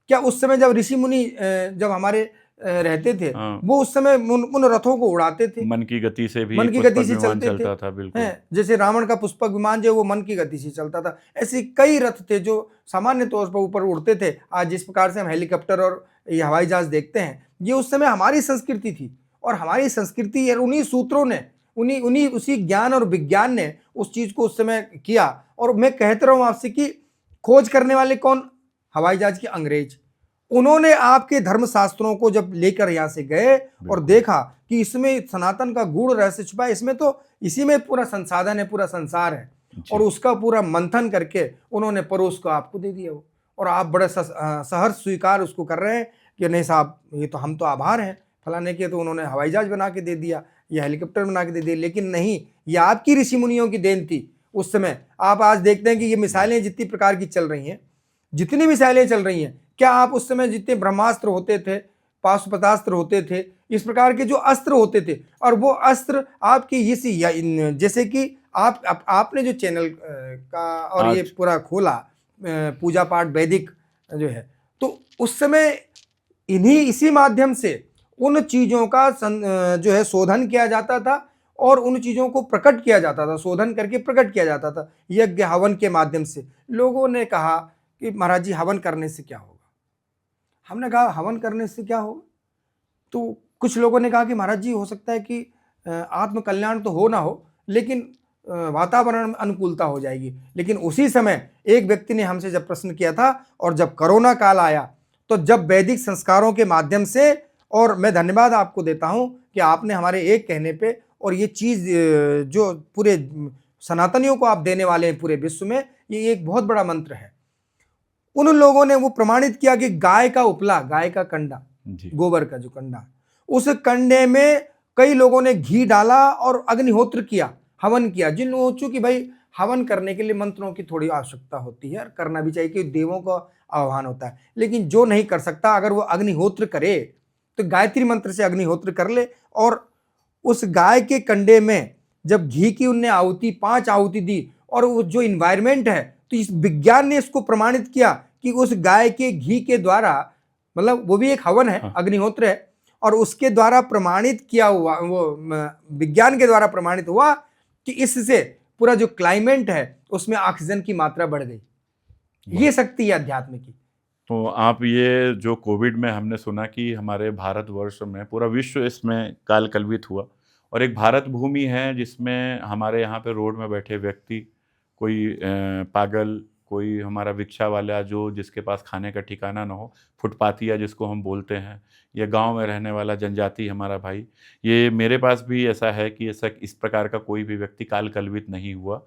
क्या उस समय जब ऋषि मुनि जब हमारे रहते थे, हाँ। वो उस समय उन रथों को उड़ाते थे, मन की गति से भी मन की पुष्पक गति से विमान चलते थे, चलता था, बिल्कुल। हैं? जैसे रावण का पुष्पक विमान जो वो मन की गति से चलता था, ऐसे कई रथ थे जो सामान्य तौर पर ऊपर उड़ते थे। आज जिस प्रकार से हम हेलीकॉप्टर और ये हवाई जहाज देखते हैं, ये उस समय हमारी संस्कृति थी और हमारी संस्कृति और उन्हीं सूत्रों ने, उन्हीं उन्हीं उसी ज्ञान और विज्ञान ने उस चीज को उस समय किया। और मैं कहता रहा हूं आपसे कि खोज करने वाले कौन? हवाई जहाज के अंग्रेज। उन्होंने आपके धर्मशास्त्रों को जब लेकर यहाँ से गए और देखा कि इसमें सनातन का गूढ़ रहस्य छुपा है, इसमें तो इसी में पूरा संसाधन है, पूरा संसार है, और उसका पूरा मंथन करके उन्होंने परोस को आपको दे दिया वो। और आप बड़े सहर्ष स्वीकार उसको कर रहे हैं कि नहीं साहब, ये तो हम तो आभार हैं फलाने के, तो उन्होंने हवाई जहाज बना के दे दिया या हेलीकॉप्टर बना के दे दिया। लेकिन नहीं, ये आपकी ऋषि मुनियों की देन थी उस समय। आप आज देखते हैं कि ये मिसाइलें जितनी प्रकार की चल रही हैं, जितनी मिसाइलें चल रही हैं, क्या आप उस समय जितने ब्रह्मास्त्र होते थे, पाशुपतास्त्र होते थे, इस प्रकार के जो अस्त्र होते थे, और वो अस्त्र आपके जैसे कि आपने जो चैनल का और ये पूरा खोला पूजा पाठ वैदिक जो है, तो उस समय इसी माध्यम से उन चीज़ों का जो है शोधन किया जाता था और उन चीज़ों को प्रकट किया जाता था, शोधन करके प्रकट किया जाता था यज्ञ हवन के माध्यम से। लोगों ने कहा कि महाराज जी हवन करने से क्या होगा? हमने कहा हवन करने से क्या होगा? तो कुछ लोगों ने कहा कि महाराज जी हो सकता है कि आत्म कल्याण तो हो ना हो, लेकिन वातावरण में अनुकूलता हो जाएगी। लेकिन उसी समय एक व्यक्ति ने हमसे जब प्रश्न किया था, और जब कोरोना काल आया, तो जब वैदिक संस्कारों के माध्यम से, और मैं धन्यवाद आपको देता हूं कि आपने हमारे एक कहने पे, और ये चीज जो पूरे सनातनियों को आप देने वाले हैं पूरे विश्व में, ये एक बहुत बड़ा मंत्र है। उन लोगों ने वो प्रमाणित किया कि गाय का उपला, गाय का कंडा, गोबर का जो कंडा, उस कंडे में कई लोगों ने घी डाला और अग्निहोत्र किया, हवन किया। जिन लोगों, चूंकि भाई हवन करने के लिए मंत्रों की थोड़ी आवश्यकता होती है, करना भी चाहिए कि देवों का आह्वान होता है, लेकिन जो नहीं कर सकता, अगर वो अग्निहोत्र करे तो गायत्री मंत्र से अग्निहोत्र कर ले। और उस गाय के कंडे में जब घी की उनने आहुति, 5 आहुति दी, और वो जो इन्वायरमेंट है, तो इस विज्ञान ने इसको प्रमाणित किया कि उस गाय के घी के द्वारा, मतलब वो भी एक हवन है, अग्निहोत्र है, और उसके द्वारा प्रमाणित किया हुआ, वो विज्ञान के द्वारा प्रमाणित हुआ कि इससे पूरा जो क्लाइमेट है उसमें ऑक्सीजन की मात्रा बढ़ गई। ये शक्ति है अध्यात्म की। तो आप ये जो कोविड में हमने सुना कि हमारे भारतवर्ष में, पूरा विश्व इसमें काल कल्पित हुआ, और एक भारत भूमि है जिसमें हमारे यहाँ पे रोड में बैठे व्यक्ति, कोई पागल, कोई हमारा रिक्शा वाला जो जिसके पास खाने का ठिकाना ना हो, फुटपातिया जिसको हम बोलते हैं, या गांव में रहने वाला जनजाति हमारा भाई, ये मेरे पास भी ऐसा है कि ऐसा इस प्रकार का कोई भी व्यक्ति काल कल्पित नहीं हुआ।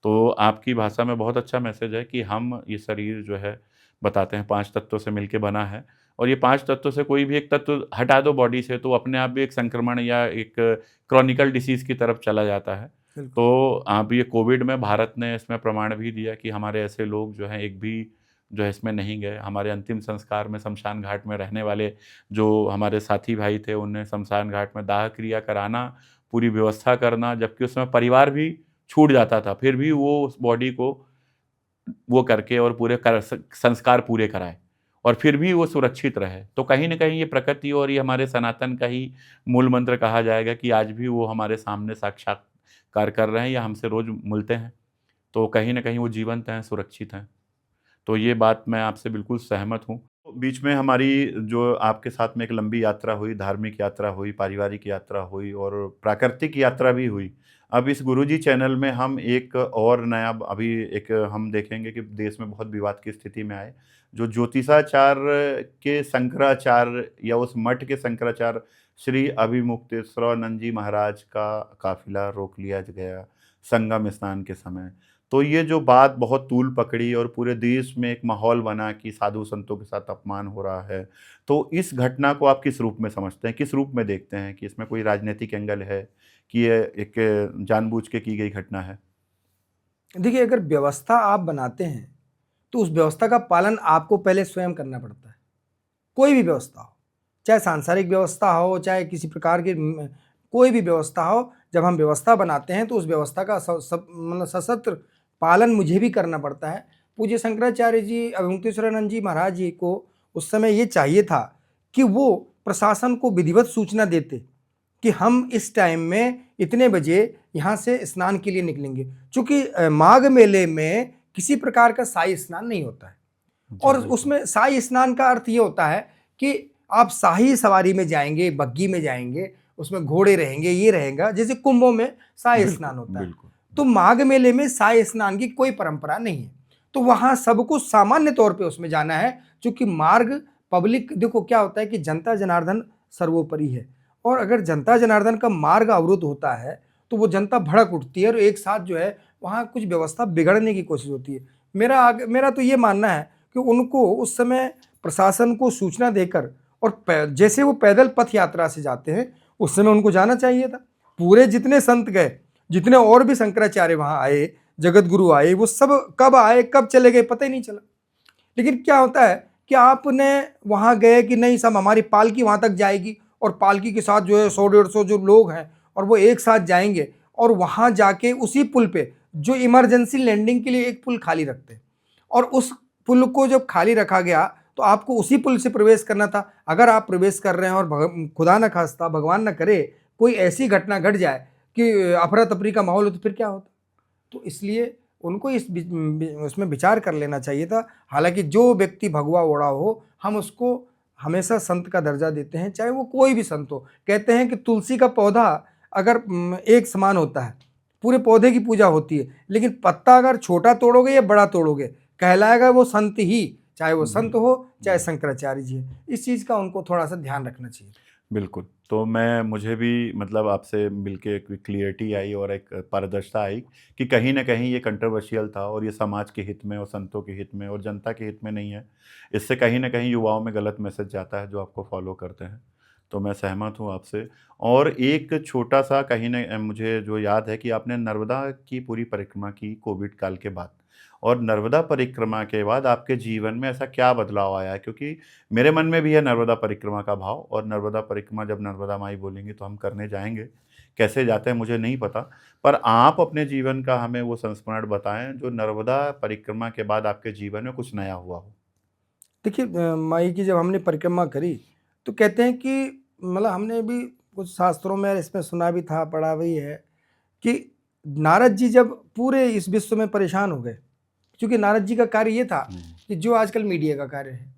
तो आपकी भाषा में बहुत अच्छा मैसेज है कि हम ये शरीर जो है बताते हैं 5 तत्वों से मिलके बना है, और ये 5 तत्वों से कोई भी एक तत्व हटा दो बॉडी से तो अपने आप भी एक संक्रमण या एक क्रॉनिकल डिसीज़ की तरफ चला जाता है। तो आप ये कोविड में भारत ने इसमें प्रमाण भी दिया कि हमारे ऐसे लोग जो हैं एक भी जो है इसमें नहीं गए। हमारे अंतिम संस्कार में शमशान घाट में रहने वाले जो हमारे साथी भाई थे, उन्हें शमशान घाट में दाह क्रिया कराना, पूरी व्यवस्था करना, जबकि उसमें परिवार भी छूट जाता था, फिर भी वो उस बॉडी को वो करके और पूरे संस्कार पूरे कराए, और फिर भी वो सुरक्षित रहे। तो कहीं न कहीं ये प्रकृति और ये हमारे सनातन का ही मूल मंत्र कहा जाएगा कि आज भी वो हमारे सामने साक्षात्कार कर रहे हैं या हमसे रोज़ मिलते हैं। तो कहीं न कहीं वो जीवंत हैं, सुरक्षित हैं। तो ये बात मैं आपसे बिल्कुल सहमत हूँ। बीच में हमारी जो आपके साथ में एक लंबी यात्रा हुई, धार्मिक यात्रा हुई, पारिवारिक यात्रा हुई और प्राकृतिक यात्रा भी हुई। अब इस गुरुजी चैनल में हम एक और नया अभी एक हम देखेंगे कि देश में बहुत विवाद की स्थिति में आए। जो ज्योतिषाचार्य के शंकराचार्य या उस मठ के शंकराचार्य श्री अभिमुक्तेश्वरानंद जी महाराज का काफ़िला रोक लिया गया संगम स्नान के समय। तो ये जो बात बहुत तूल पकड़ी और पूरे देश में एक माहौल बना कि साधु संतों के साथ अपमान हो रहा है। तो इस घटना को आप किस रूप में समझते हैं? किस रूप में देखते हैं कि इसमें कोई राजनीतिक एंगल है कि ये एक जानबूझ के की गई घटना है? देखिए, अगर व्यवस्था आप बनाते हैं तो उस व्यवस्था का पालन आपको पहले स्वयं करना पड़ता है। कोई भी व्यवस्था हो, चाहे सांसारिक व्यवस्था हो, चाहे किसी प्रकार की कोई भी व्यवस्था हो, जब हम व्यवस्था बनाते हैं तो उस व्यवस्था का मतलब सशस्त्र पालन मुझे भी करना पड़ता है। पूज्य शंकराचार्य जी, अभिमुक्तेश्वरानंद जी महाराज जी को उस समय ये चाहिए था कि वो प्रशासन को विधिवत सूचना देते कि हम इस टाइम में इतने बजे यहाँ से स्नान के लिए निकलेंगे। चूँकि माघ मेले में किसी प्रकार का शाही स्नान नहीं होता है, और उसमें शाही स्नान का अर्थ ये होता है कि आप शाही सवारी में जाएंगे, बग्गी में जाएंगे, उसमें घोड़े रहेंगे, ये रहेगा, जैसे कुंभों में शाही स्नान होता है। तो माघ मेले में शाही स्नान की कोई परंपरा नहीं है, तो वहाँ सबको सामान्य तौर पे उसमें जाना है। क्योंकि मार्ग पब्लिक, देखो क्या होता है कि जनता जनार्दन सर्वोपरि है, और अगर जनता जनार्दन का मार्ग अवरुद्ध होता है तो वो जनता भड़क उठती है और एक साथ जो है वहाँ कुछ व्यवस्था बिगड़ने की कोशिश होती है। मेरा तो ये मानना है कि उनको उस समय प्रशासन को सूचना देकर, और जैसे वो पैदल पथ यात्रा से जाते हैं उस समय उनको जाना चाहिए था। पूरे जितने संत गए, जितने और भी शंकराचार्य वहाँ आए, जगत गुरु आए, वो सब कब आए कब चले गए पता ही नहीं चला। लेकिन क्या होता है कि आपने वहाँ गए कि नहीं, सब हमारी पालकी वहाँ तक जाएगी और पालकी के साथ जो है 100-150 जो लोग हैं और वो एक साथ जाएंगे, और वहाँ जाके उसी पुल पे जो इमरजेंसी लैंडिंग के लिए एक पुल खाली रखते हैं, और उस पुल को जब खाली रखा गया तो आपको उसी पुल से प्रवेश करना था। अगर आप प्रवेश कर रहे हैं और खुदा न खास्ता, भगवान न करे, कोई ऐसी घटना घट जाए कि अफरा तफरी का माहौल हो, तो फिर क्या होता? तो इसलिए उनको उसमें विचार कर लेना चाहिए था। हालांकि जो व्यक्ति भगवा ओढ़ा हो, हम उसको हमेशा संत का दर्जा देते हैं, चाहे वो कोई भी संत हो। कहते हैं कि तुलसी का पौधा अगर एक समान होता है, पूरे पौधे की पूजा होती है, लेकिन पत्ता अगर छोटा तोड़ोगे या बड़ा तोड़ोगे, कहलाएगा वो संत ही, चाहे वो संत हो चाहे शंकराचार्य जी है। इस चीज़ का उनको थोड़ा सा ध्यान रखना चाहिए। बिल्कुल। तो मुझे भी मतलब आपसे मिलके एक क्लियरिटी आई और एक पारदर्शिता आई कि कहीं न कहीं ये कंट्रोवर्शियल था और ये समाज के हित में और संतों के हित में और जनता के हित में नहीं है। इससे कहीं न कहीं युवाओं में गलत मैसेज जाता है जो आपको फॉलो करते हैं। तो मैं सहमत हूँ आपसे। और एक छोटा-सा कहीं न मुझे जो याद है कि आपने नर्मदा की पूरी परिक्रमा की कोविड काल के बाद, और नर्मदा परिक्रमा के बाद आपके जीवन में ऐसा क्या बदलाव आया है? क्योंकि मेरे मन में भी है नर्मदा परिक्रमा का भाव, और नर्मदा परिक्रमा जब नर्मदा माई बोलेंगी तो हम करने जाएँगे। कैसे जाते हैं मुझे नहीं पता, पर आप अपने जीवन का हमें वो संस्मरण बताएँ जो नर्मदा परिक्रमा के बाद आपके जीवन में कुछ नया हुआ हो। देखिए, माई की जब हमने परिक्रमा करी तो कहते हैं कि मतलब हमने भी कुछ शास्त्रों में इसमें सुना भी था, पढ़ा भी है कि नारद जी जब पूरे इस विश्व में परेशान हो गए, क्योंकि नारद जी का कार्य ये था कि जो आजकल मीडिया का कार्य है,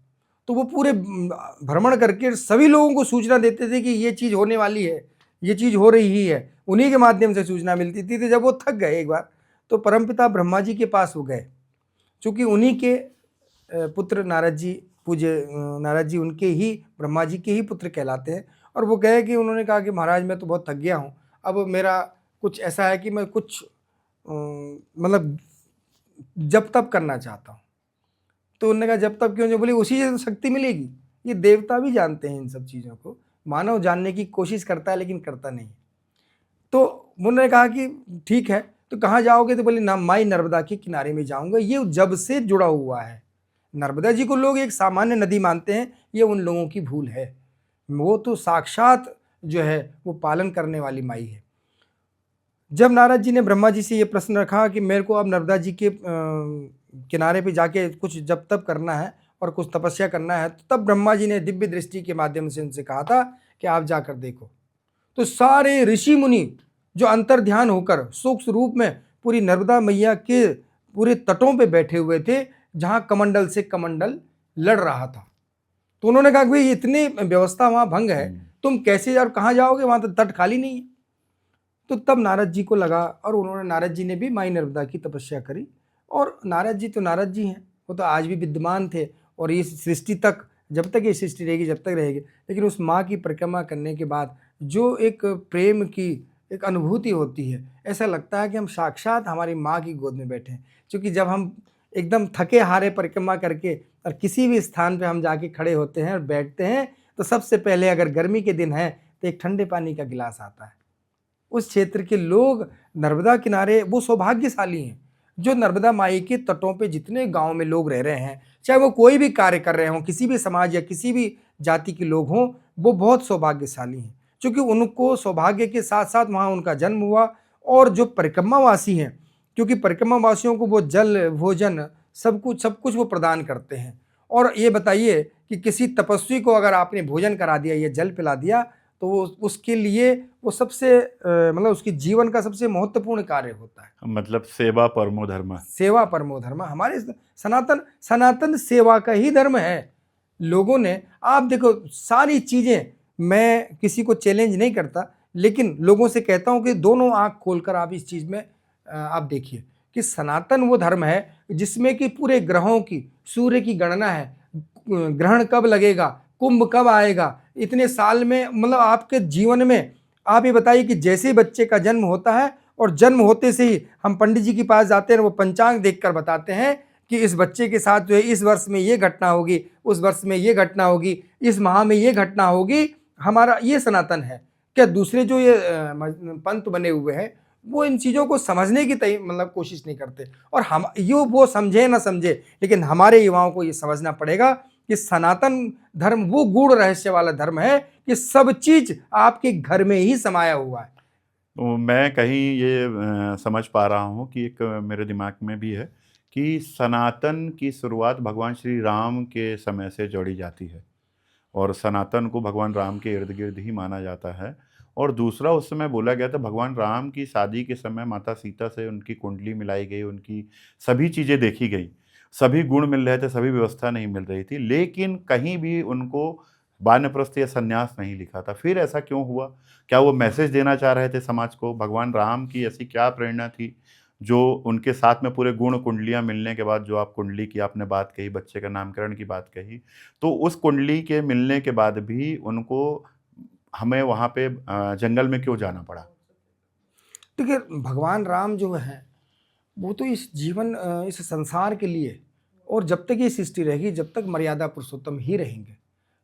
तो वो पूरे भ्रमण करके सभी लोगों को सूचना देते थे कि ये चीज़ होने वाली है, ये चीज़ हो रही ही है, उन्हीं के माध्यम से सूचना मिलती थी। तो जब वो थक गए एक बार, तो परमपिता ब्रह्मा जी के पास वो गए, चूँकि उन्हीं के पुत्र नारद जी, पूज्य नारद जी उनके ही, ब्रह्मा जी के ही पुत्र कहलाते हैं। और वो गए कि उन्होंने कहा कि महाराज मैं तो बहुत थक गया हूँ, अब मेरा कुछ ऐसा है कि मैं कुछ मतलब जब तब करना चाहता हूँ। तो उन्होंने कहा जब तब क्यों? जो बोले उसी से तो शक्ति मिलेगी। ये देवता भी जानते हैं इन सब चीज़ों को, मानव जानने की कोशिश करता है लेकिन करता नहीं। तो उन्होंने कहा कि ठीक है, तो कहाँ जाओगे? तो बोले ना, माई नर्मदा के किनारे में जाऊँगा। ये जब से जुड़ा हुआ है, नर्मदा जी को लोग एक सामान्य नदी मानते हैं, ये उन लोगों की भूल है। वो तो साक्षात जो है वो पालन करने वाली माई है। जब नारद जी ने ब्रह्मा जी से ये प्रश्न रखा कि मेरे को अब नर्मदा जी के किनारे पे जाके कुछ जप तप करना है और कुछ तपस्या करना है, तो तब ब्रह्मा जी ने दिव्य दृष्टि के माध्यम से उनसे कहा था कि आप जाकर देखो। तो सारे ऋषि मुनि जो अंतर्ध्यान होकर सूक्ष्म रूप में पूरी नर्मदा मैया के पूरे तटों पे बैठे हुए थे, जहाँ कमंडल से कमंडल लड़ रहा था। तो उन्होंने कहा कि भाई इतनी व्यवस्था वहाँ भंग है, तुम कैसे और कहाँ जाओगे, वहाँ तो तट खाली नहीं है। तो तब नारद जी को लगा, और उन्होंने, नारद जी ने भी माई नर्मदा की तपस्या करी। और नारद जी तो नारद जी हैं, वो तो आज भी विद्यमान थे, और इस सृष्टि तक, जब तक ये सृष्टि रहेगी, जब तक रहेगी। लेकिन उस माँ की परिक्रमा करने के बाद जो एक प्रेम की एक अनुभूति होती है, ऐसा लगता है कि हम साक्षात हमारी माँ की गोद में बैठे हैं। क्योंकि जब हम एकदम थके हारे परिक्रमा करके और किसी भी स्थान पे हम जाके खड़े होते हैं और बैठते हैं, तो सबसे पहले, अगर गर्मी के दिन है, तो एक ठंडे पानी का गिलास आता है। उस क्षेत्र के लोग नर्मदा किनारे वो सौभाग्यशाली हैं, जो नर्मदा माई के तटों पे जितने गांव में लोग रह रहे हैं, चाहे वो कोई भी कार्य कर रहे हों, किसी भी समाज या किसी भी जाति के लोग हों, वो बहुत सौभाग्यशाली हैं, क्योंकि उनको सौभाग्य के साथ साथ वहाँ उनका जन्म हुआ। और जो परिक्रमावासी हैं, क्योंकि परिक्रमावासियों को वो जल, भोजन, सब कुछ वो प्रदान करते हैं। और ये बताइए कि किसी तपस्वी को अगर आपने भोजन करा दिया या जल पिला दिया, तो वो उसके लिए वो सबसे मतलब उसके जीवन का सबसे महत्वपूर्ण कार्य होता है। मतलब सेवा परमो धर्म। सेवा परमो धर्म हमारे सनातन सेवा का ही धर्म है। लोगों ने, आप देखो सारी चीज़ें, मैं किसी को चैलेंज नहीं करता, लेकिन लोगों से कहता हूँ कि दोनों आँख खोलकर आप इस चीज़ में आप देखिए कि सनातन वो धर्म है जिसमें कि पूरे ग्रहों की, सूर्य की गणना है, ग्रहण कब लगेगा, कुंभ कब आएगा, इतने साल में, मतलब आपके जीवन में। आप ये बताइए कि जैसे ही बच्चे का जन्म होता है, और जन्म होते से ही हम पंडित जी के पास जाते हैं, वो पंचांग देखकर बताते हैं कि इस बच्चे के साथ जो है इस वर्ष में ये घटना होगी, उस वर्ष में ये घटना होगी, इस माह में ये घटना होगी। हमारा ये सनातन है। क्या दूसरे जो ये पंथ बने हुए हैं, वो इन चीज़ों को समझने की मतलब कोशिश नहीं करते। और हम वो समझे ना समझे, लेकिन हमारे युवाओं को ये समझना पड़ेगा कि सनातन धर्म वो गूढ़ रहस्य वाला धर्म है कि सब चीज आपके घर में ही समाया हुआ है। तो मैं कहीं ये समझ पा रहा हूँ कि एक मेरे दिमाग में भी है कि सनातन की शुरुआत भगवान श्री राम के समय से जोड़ी जाती है, और सनातन को भगवान राम के इर्द गिर्द ही माना जाता है। और दूसरा, उस समय बोला गया था भगवान राम की शादी के समय माता सीता से उनकी कुंडली मिलाई गई, उनकी सभी चीज़ें देखी गई, सभी गुण मिल रहे थे, सभी व्यवस्था नहीं मिल रही थी, लेकिन कहीं भी उनको वानप्रस्थ या संन्यास नहीं लिखा था। फिर ऐसा क्यों हुआ? क्या वो मैसेज देना चाह रहे थे समाज को? भगवान राम की ऐसी क्या प्रेरणा थी जो उनके साथ में पूरे गुण कुंडलियाँ मिलने के बाद, जो आप कुंडली की आपने बात कही, बच्चे का नामकरण की बात कही, तो उस कुंडली के मिलने के बाद भी उनको हमें वहाँ पे जंगल में क्यों जाना पड़ा? देखिए, भगवान राम जो है वो तो इस जीवन, इस संसार के लिए, और जब तक ये सृष्टि रहेगी, जब तक मर्यादा पुरुषोत्तम ही रहेंगे।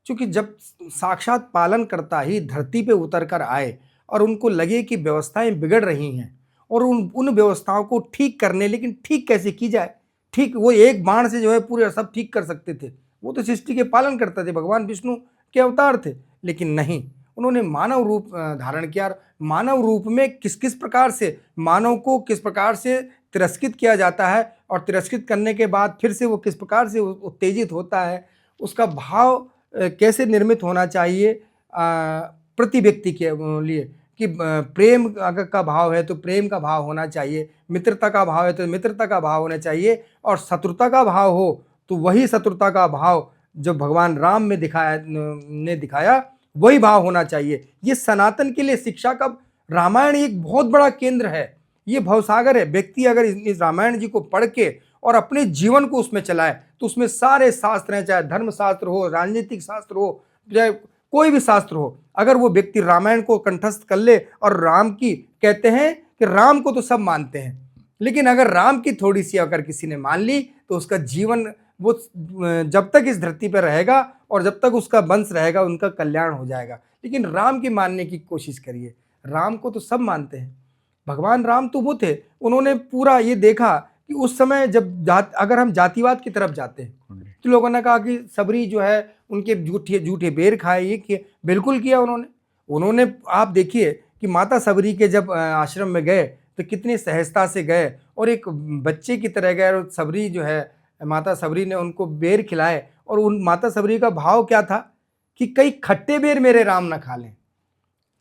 क्योंकि जब साक्षात पालन करता ही धरती पे उतर कर आए, और उनको लगे कि व्यवस्थाएं बिगड़ रही हैं, और उन व्यवस्थाओं को ठीक करने, लेकिन ठीक कैसे की जाए, ठीक वो एक बाण से जो है पूरे सब ठीक कर सकते थे। वो तो सृष्टि के पालन करते थे, भगवान विष्णु के अवतार थे। लेकिन नहीं, उन्होंने मानव रूप धारण किया। मानव रूप में किस किस प्रकार से मानव को किस प्रकार से तिरस्कृत किया जाता है, और तिरस्कृत करने के बाद फिर से वो किस प्रकार से उत्तेजित होता है, उसका भाव कैसे निर्मित होना चाहिए प्रति व्यक्ति के लिए, कि प्रेम अगर का भाव है तो प्रेम का भाव होना चाहिए, मित्रता का भाव है तो मित्रता का भाव होना चाहिए, और शत्रुता का भाव हो तो वही शत्रुता का भाव जो भगवान राम में दिखाया वही भाव होना चाहिए। ये सनातन के लिए शिक्षा का, रामायण एक बहुत बड़ा केंद्र है, ये भवसागर है। व्यक्ति अगर इस रामायण जी को पढ़ के और अपने जीवन को उसमें चलाए, तो उसमें सारे शास्त्र हैं, चाहे धर्म शास्त्र हो, राजनीतिक शास्त्र हो, चाहे कोई भी शास्त्र हो, अगर वो व्यक्ति रामायण को कंठस्थ कर ले, और राम की, कहते हैं कि राम को तो सब मानते हैं, लेकिन अगर राम की थोड़ी सी अगर किसी ने मान ली, तो उसका जीवन, वो जब तक इस धरती पर रहेगा और जब तक उसका वंश रहेगा, उनका कल्याण हो जाएगा। लेकिन राम की मानने की कोशिश करिए, राम को तो सब मानते हैं। भगवान राम तो वो थे, उन्होंने पूरा ये देखा कि उस समय जब अगर हम जातिवाद की तरफ जाते हैं, तो लोगों ने कहा कि सबरी जो है उनके झूठे बेर खाए, ये किए, बिल्कुल किया उन्होंने। आप देखिए कि माता सबरी के जब आश्रम में गए तो कितनी सहजता से गए, और एक बच्चे की तरह गए, और सबरी जो है, माता सबरी ने उनको बेर खिलाए, और उन माता सबरी का भाव क्या था कि कई खट्टे बेर मेरे राम ना खा लें,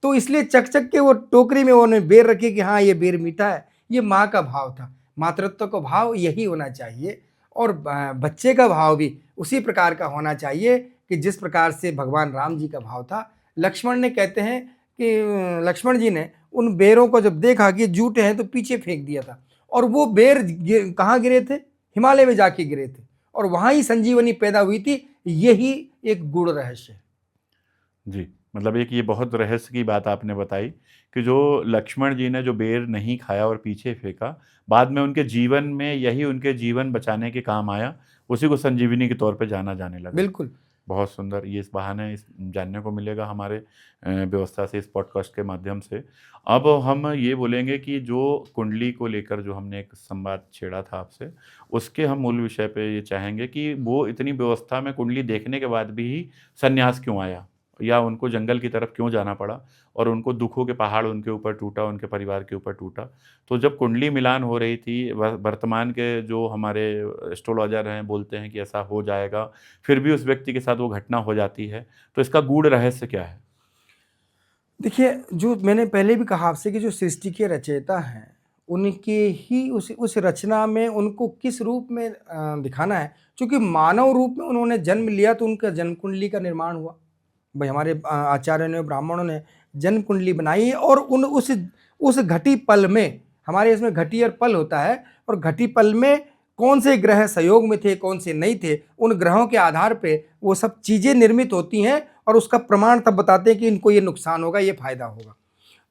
तो इसलिए चक चक के वो टोकरी में उन्होंने बेर रखी कि हाँ ये बेर मीठा है। ये माँ का भाव था, मातृत्व का भाव यही होना चाहिए, और बच्चे का भाव भी उसी प्रकार का होना चाहिए कि जिस प्रकार से भगवान राम जी का भाव था, लक्ष्मण ने कहते हैं कि लक्ष्मण जी ने उन बेरों को जब देखा कि जूटे हैं तो पीछे फेंक दिया था, और वो बेर कहाँ गिरे थे? हिमालय में जाके गिरे थे, और वहां ही संजीवनी पैदा हुई थी। यही एक गूढ़ रहस्य है। जी, मतलब एक ये बहुत रहस्य की बात आपने बताई कि जो लक्ष्मण जी ने जो बेर नहीं खाया और पीछे फेंका, बाद में उनके जीवन में यही उनके जीवन बचाने के काम आया, उसी को संजीवनी के तौर पे जाना जाने लगा। बिल्कुल। बहुत सुंदर, ये इस बहाने इस जानने को मिलेगा हमारे व्यवस्था से, इस पॉडकास्ट के माध्यम से। अब हम ये बोलेंगे कि जो कुंडली को लेकर जो हमने एक संवाद छेड़ा था आपसे, उसके हम मूल विषय पे ये चाहेंगे कि वो इतनी व्यवस्था में कुंडली देखने के बाद भी संन्यास क्यों आया? या उनको जंगल की तरफ क्यों जाना पड़ा? और उनको दुखों के पहाड़ उनके ऊपर टूटा, उनके परिवार के ऊपर टूटा। तो जब कुंडली मिलान हो रही थी, वर्तमान के जो हमारे एस्ट्रोलॉजर हैं बोलते हैं कि ऐसा हो जाएगा, फिर भी उस व्यक्ति के साथ वो घटना हो जाती है, तो इसका गूढ़ रहस्य क्या है? देखिए, जो मैंने पहले भी कहा आपसे कि जो सृष्टि के रचयिता हैं, उनके ही उस रचना में उनको किस रूप में दिखाना है। चूँकि मानव रूप में उन्होंने जन्म लिया तो उनका जन्म कुंडली का निर्माण हुआ। भाई हमारे आचार्यों ने, ब्राह्मणों ने जन्म कुंडली बनाई है, और उस घटी पल में, हमारे इसमें घटी और पल होता है, और घटी पल में कौन से ग्रह सहयोग में थे, कौन से नहीं थे, उन ग्रहों के आधार पे वो सब चीज़ें निर्मित होती हैं, और उसका प्रमाण तब बताते हैं कि इनको ये नुकसान होगा, ये फायदा होगा।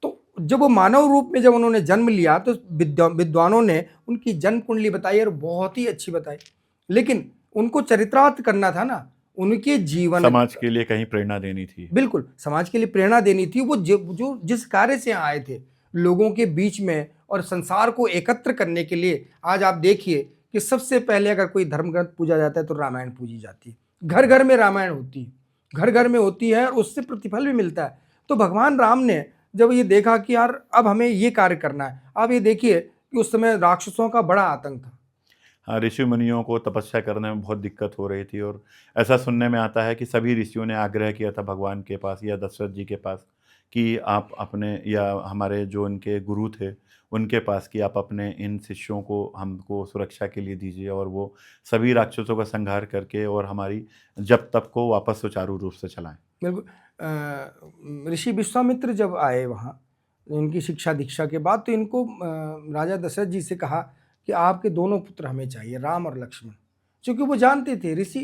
तो जब वो मानव रूप में जब उन्होंने जन्म लिया तो विद्वानों ने उनकी जन्म कुंडली बताई और बहुत ही अच्छी बताई, लेकिन उनको चरितार्थ करना था ना, उनके जीवन, समाज के लिए कहीं प्रेरणा देनी थी। बिल्कुल समाज के लिए प्रेरणा देनी थी। वो जो जिस कार्य से आए थे, लोगों के बीच में और संसार को एकत्र करने के लिए। आज आप देखिए कि सबसे पहले अगर कोई धर्म ग्रंथ पूजा जाता है तो रामायण पूजी जाती है, घर घर में रामायण होती है, घर घर में होती है, और उससे प्रतिफल भी मिलता है। तो भगवान राम ने जब ये देखा कि यार अब हमें ये कार्य करना है, आप ये देखिए कि उस समय राक्षसों का बड़ा आतंक था। हाँ, ऋषि मुनियों को तपस्या करने में बहुत दिक्कत हो रही थी, और ऐसा सुनने में आता है कि सभी ऋषियों ने आग्रह किया था भगवान के पास या दशरथ जी के पास कि आप अपने, या हमारे जो उनके गुरु थे उनके पास, कि आप अपने इन शिष्यों को हमको सुरक्षा के लिए दीजिए, और वो सभी राक्षसों का संहार करके और हमारी जप तप को वापस सुचारू रूप से चलाएं। बिल्कुल। ऋषि विश्वामित्र जब आए वहाँ इनकी शिक्षा दीक्षा के बाद, तो इनको राजा दशरथ जी से कहा कि आपके दोनों पुत्र हमें चाहिए, राम और लक्ष्मण। क्योंकि वो जानते थे ऋषि,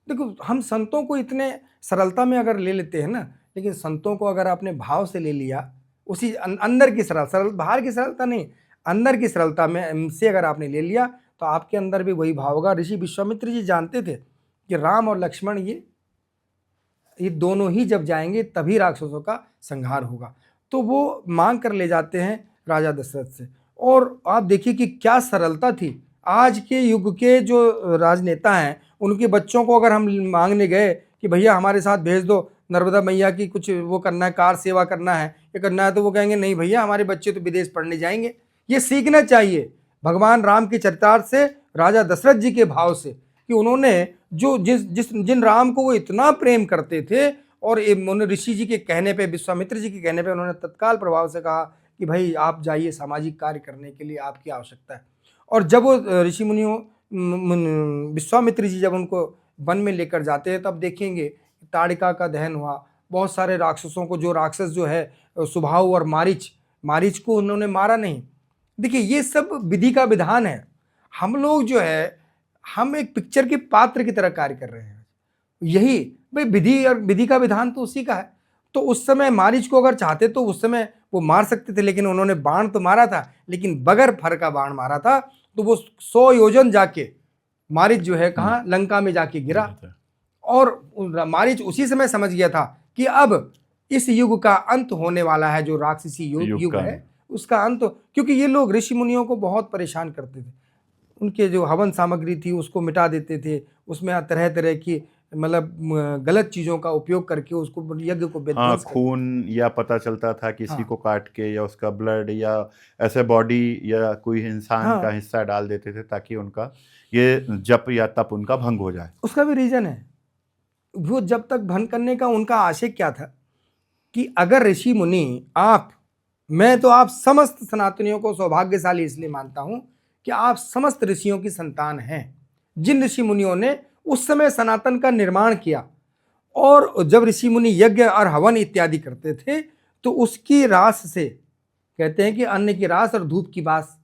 देखो हम संतों को इतने सरलता में अगर ले लेते हैं ना, लेकिन संतों को अगर आपने भाव से ले लिया, उसी अंदर की सरल बाहर की सरलता नहीं, अंदर की सरलता में से अगर आपने ले लिया, तो आपके अंदर भी वही भाव होगा। ऋषि विश्वामित्र जी जानते थे कि राम और लक्ष्मण ये दोनों ही जब जाएंगे तभी राक्षसों का संहार होगा। तो वो मांग कर ले जाते हैं राजा दशरथ से, और आप देखिए कि क्या सरलता थी। आज के युग के जो राजनेता हैं, उनके बच्चों को अगर हम मांगने गए कि भैया हमारे साथ भेज दो, नर्मदा मैया की कुछ वो करना है, कार सेवा करना है, ये करना है, तो वो कहेंगे नहीं भैया हमारे बच्चे तो विदेश पढ़ने जाएंगे। ये सीखना चाहिए भगवान राम के चरितार्थ से, राजा दशरथ जी के भाव से, कि उन्होंने जो जिन राम को वो इतना प्रेम करते थे, और उन्होंने ऋषि जी के कहने पे, विश्वामित्र जी के कहने पे, उन्होंने तत्काल प्रभाव से कहा कि भाई आप जाइए, सामाजिक कार्य करने के लिए आपकी आवश्यकता है। और जब वो ऋषि मुनियों विश्वामित्र जी जब उनको वन में लेकर जाते हैं, तब देखेंगे ताड़िका का दहन हुआ, बहुत सारे राक्षसों को, जो राक्षस जो है सुबाहु और मारीच को उन्होंने मारा नहीं। देखिए ये सब विधि का विधान है। हम लोग जो है, हम एक पिक्चर के पात्र की तरह कार्य कर रहे हैं। यही भाई विधि और विधि का विधान तो उसी का है। तो उस समय मारीच को अगर चाहते तो उस समय वो मार सकते थे, लेकिन उन्होंने बाण तो मारा था, लेकिन बगैर फर का बाण मारा था। तो वो 100 योजन जाके मारीच जो है कहाँ, लंका में जाके गिरा। और मारीच उसी समय समझ गया था कि अब इस युग का अंत होने वाला है, जो राक्षसी युग है उसका अंत। क्योंकि ये लोग ऋषि मुनियों को बहुत परेशान करते थे, उनके जो हवन सामग्री थी उसको मिटा देते थे, उसमें तरह तरह की मतलब गलत चीज़ों का उपयोग करके उसको यज्ञ को हाँ, खून या पता चलता था किसी को काट के, या उसका ब्लड, या ऐसे बॉडी या कोई इंसान का हिस्सा डाल देते थे ताकि उनका ये जप या तप उनका भंग हो जाए। उसका भी रीजन है, वो जब तक भंग करने का उनका आशय क्या था कि अगर ऋषि मुनि, मैं तो आप समस्त सनातनियों को सौभाग्यशाली इसलिए मानता हूं कि आप समस्त ऋषियों की संतान हैं। जिन ऋषि मुनियों ने उस समय सनातन का निर्माण किया, और जब ऋषि मुनि यज्ञ और हवन इत्यादि करते थे तो उसकी रास से, कहते हैं कि अन्न की रास और धूप की बास,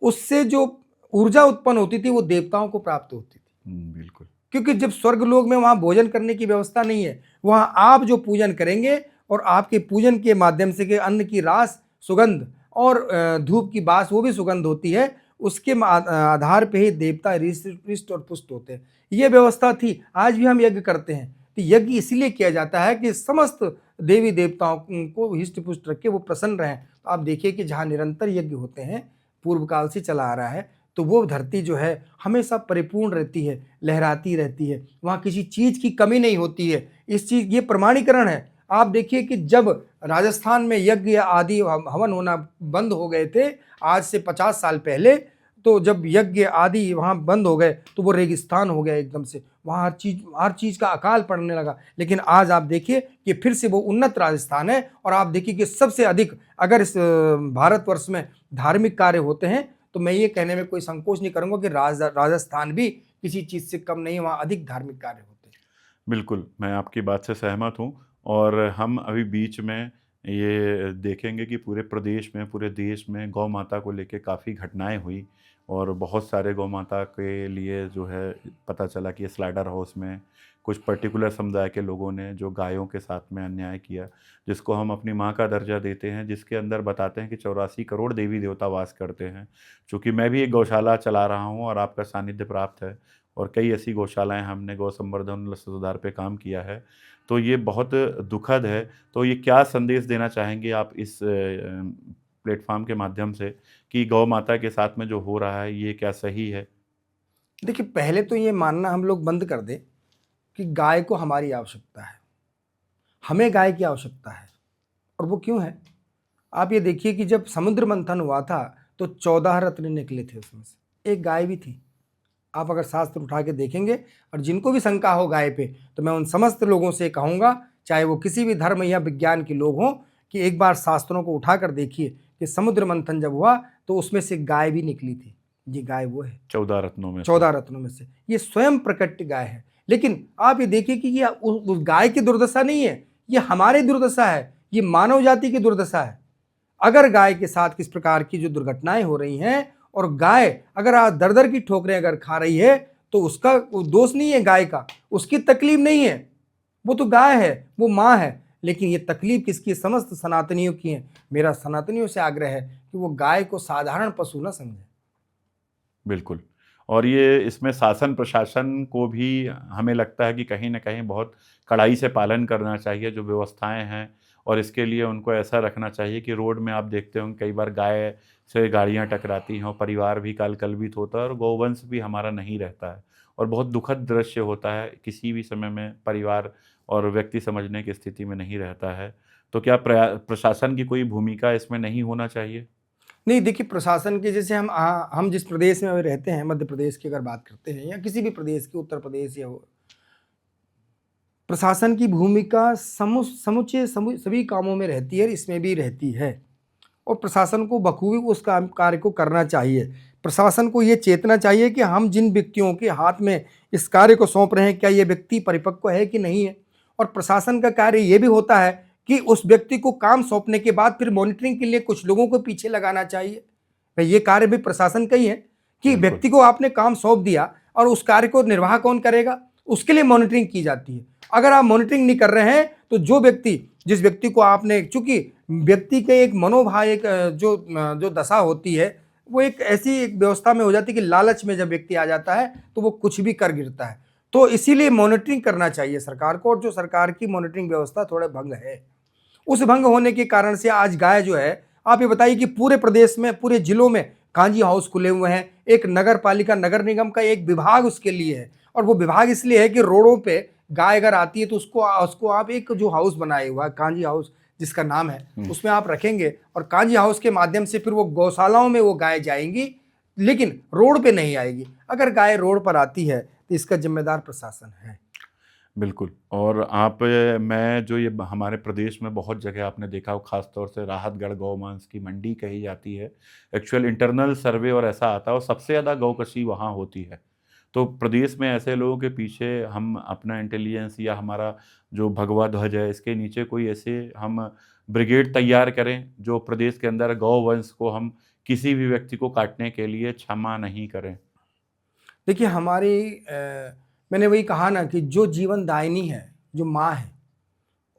उससे जो ऊर्जा उत्पन्न होती थी वो देवताओं को प्राप्त होती थी। बिल्कुल। क्योंकि जब स्वर्ग लोक में वहां भोजन करने की व्यवस्था नहीं है, वहां आप जो पूजन करेंगे और आपके पूजन के माध्यम से के अन्न की रास सुगंध और धूप की बास वो भी सुगंध होती है, उसके आधार पे ही देवता हृष्ट और पुष्ट होते हैं। ये व्यवस्था थी। आज भी हम यज्ञ करते हैं तो यज्ञ इसलिए किया जाता है कि समस्त देवी देवताओं को हृष्ट पुष्ट रख के वो प्रसन्न रहें। तो आप देखिए कि जहाँ निरंतर यज्ञ होते हैं, पूर्व काल से चला आ रहा है, तो वो धरती जो है हमेशा परिपूर्ण रहती है, लहराती रहती है, वहाँ किसी चीज़ की कमी नहीं होती है। इस चीज़ ये प्रमाणीकरण है। आप देखिए कि जब राजस्थान में यज्ञ आदि हवन होना बंद हो गए थे आज से 50 साल पहले, तो जब यज्ञ आदि वहाँ बंद हो गए तो वो रेगिस्तान हो गया एकदम से, वहाँ हर चीज़ का अकाल पड़ने लगा। लेकिन आज आप देखिए कि फिर से वो उन्नत राजस्थान है। और आप देखिए कि सबसे अधिक अगर इस भारतवर्ष में धार्मिक कार्य होते हैं तो मैं ये कहने में कोई संकोच नहीं करूँगा कि राजस्थान भी किसी चीज़ से कम नहीं है, वहाँ अधिक धार्मिक कार्य होते हैं। बिल्कुल, मैं आपकी बात से सहमत हूँ। और हम अभी बीच में ये देखेंगे कि पूरे प्रदेश में, पूरे देश में गौ माता को लेके काफ़ी घटनाएँ हुई और बहुत सारे गौ माता के लिए जो है पता चला कि स्लाइडर हाउस में कुछ पर्टिकुलर समुदाय के लोगों ने जो गायों के साथ में अन्याय किया, जिसको हम अपनी माँ का दर्जा देते हैं, जिसके अंदर बताते हैं कि 84 करोड़ देवी देवता वास करते हैं। चूँकि मैं भी एक गौशाला चला रहा हूँ और आपका सानिध्य प्राप्त है और कई ऐसी गौशालाएँ हमने गौ संवर्धन व सुधार पे काम किया है, तो ये बहुत दुखद है। तो ये क्या संदेश देना चाहेंगे आप इस प्लेटफ़ॉर्म के माध्यम से कि गौ माता के साथ में जो हो रहा है, ये क्या सही है? देखिए, पहले तो ये मानना हम लोग बंद कर दें कि गाय को हमारी आवश्यकता है, हमें गाय की आवश्यकता है। और वो क्यों है? आप ये देखिए कि जब समुद्र मंथन हुआ था तो 14 रत्न निकले थे, उसमें से एक गाय भी थी। आप अगर शास्त्र उठा के देखेंगे, और जिनको भी शंका हो गाय पे, तो मैं उन समस्त लोगों से कहूँगा, चाहे वो किसी भी धर्म या विज्ञान के लोग हों, कि एक बार शास्त्रों को उठा कर देखिए कि समुद्र मंथन जब हुआ तो उसमें से गाय भी निकली थी। ये गाय वो है 14 रत्नों में से। 14 रत्नों में से, ये स्वयं प्रकट गाय है। लेकिन आप ये देखिए कि ये उस गाय की दुर्दशा नहीं है, ये हमारी दुर्दशा है, ये मानव जाति की दुर्दशा है। अगर गाय के साथ किस प्रकार की जो दुर्घटनाएं हो रही हैं, और गाय अगर आज दर दर की ठोकरें अगर खा रही है, तो उसका दोष नहीं है गाय का, उसकी तकलीफ नहीं है, वो तो गाय है, वो माँ है। लेकिन ये तकलीफ किसकी? समस्त सनातनियों की है। मेरा सनातनियों से आग्रह है कि वो गाय को साधारण पशु न समझे। बिल्कुल। और ये इसमें शासन प्रशासन को भी हमें लगता है कि कहीं न कहीं बहुत कड़ाई से पालन करना चाहिए, जो व्यवस्थाएँ हैं, और इसके लिए उनको ऐसा रखना चाहिए कि रोड में आप देखते होंगे कई बार गाय से गाड़ियाँ टकराती हैं और परिवार भी कलवित होता है और गौवंश भी हमारा नहीं रहता है। और बहुत दुखद दृश्य होता है, किसी भी समय में परिवार और व्यक्ति समझने की स्थिति में नहीं रहता है। तो क्या प्रशासन की कोई भूमिका इसमें नहीं होना चाहिए? नहीं, देखिए, प्रशासन के जैसे हम जिस प्रदेश में अभी रहते हैं, मध्य प्रदेश की अगर बात करते हैं या किसी भी प्रदेश की, उत्तर प्रदेश या प्रशासन की भूमिका समुचे सभी कामों में रहती है, इसमें भी रहती है। और प्रशासन को बखूबी उस काम कार्य को करना चाहिए। प्रशासन को ये चेतना चाहिए कि हम जिन व्यक्तियों के हाथ में इस कार्य को सौंप रहे हैं, क्या ये व्यक्ति परिपक्व है कि नहीं है। और प्रशासन का कार्य ये भी होता है कि उस व्यक्ति को काम सौंपने के बाद फिर मॉनिटरिंग के लिए कुछ लोगों को पीछे लगाना चाहिए। भाई, ये कार्य भी प्रशासन का ही है कि व्यक्ति को आपने काम सौंप दिया और उस कार्य को निर्वाह कौन करेगा, उसके लिए मॉनिटरिंग की जाती है। अगर आप मॉनिटरिंग नहीं कर रहे हैं तो जिस व्यक्ति को आपने, चूंकि व्यक्ति के एक मनोभाव, एक जो दशा होती है, वो एक ऐसी एक व्यवस्था में हो जाती है कि लालच में जब व्यक्ति आ जाता है तो वो कुछ भी कर गिरता है। तो इसीलिए मॉनिटरिंग करना चाहिए सरकार को। और जो सरकार की मॉनिटरिंग व्यवस्था थोड़ा भंग है, उस भंग होने के कारण से आज गाय जो है, आप ये बताइए कि पूरे प्रदेश में, पूरे जिलों में कांजी हाउस खुले हुए हैं। एक नगर पालिका, नगर निगम का एक विभाग उसके लिए है, और वो विभाग इसलिए है कि रोडों पे गाय अगर आती है तो उसको आप एक जो हाउस बनाए हुआ है, कांजी हाउस जिसका नाम है, उसमें आप रखेंगे और कांजी हाउस के माध्यम से फिर वो गौशालाओं में वो गाय जाएंगी, लेकिन रोड पे नहीं आएगी। अगर गाय रोड पर आती है तो इसका जिम्मेदार प्रशासन है। बिल्कुल। और मैं जो ये हमारे प्रदेश में बहुत जगह आपने देखा हो, ख़ास तौर से राहतगढ़ गौ-मांस की मंडी कही जाती है। एक्चुअल इंटरनल सर्वे और ऐसा आता है और सबसे ज़्यादा गौकशी वहाँ होती है। तो प्रदेश में ऐसे लोगों के पीछे हम अपना इंटेलिजेंस या हमारा जो भगवा ध्वज है इसके नीचे कोई ऐसे हम ब्रिगेड तैयार करें जो प्रदेश के अंदर गौवंश को हम किसी भी व्यक्ति को काटने के लिए क्षमा नहीं करें। देखिए मैंने वही कहा ना कि जो जीवन दायिनी है, जो माँ है,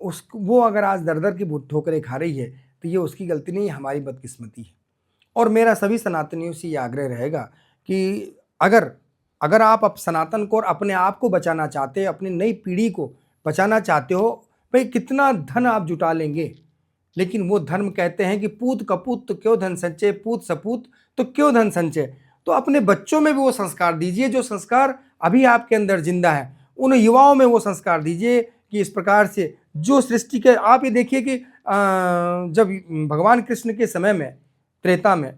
उस वो अगर आज दर-दर की ठोकरें खा रही है, तो ये उसकी गलती नहीं है, हमारी बदकिस्मती है। और मेरा सभी सनातनियों से ये आग्रह रहेगा कि अगर अगर आप सनातन को और अपने आप को बचाना चाहते हैं, अपनी नई पीढ़ी को बचाना चाहते हो, भाई कितना धन आप जुटा लेंगे, लेकिन वो धर्म कहते हैं कि पूत कपूत तो क्यों धन संचय, पूत सपूत तो क्यों धन संचय। तो अपने बच्चों में भी वो संस्कार दीजिए जो संस्कार अभी आपके अंदर जिंदा है, उन युवाओं में वो संस्कार दीजिए कि इस प्रकार से जो सृष्टि के आप ये देखिए कि जब भगवान कृष्ण के समय में, त्रेता में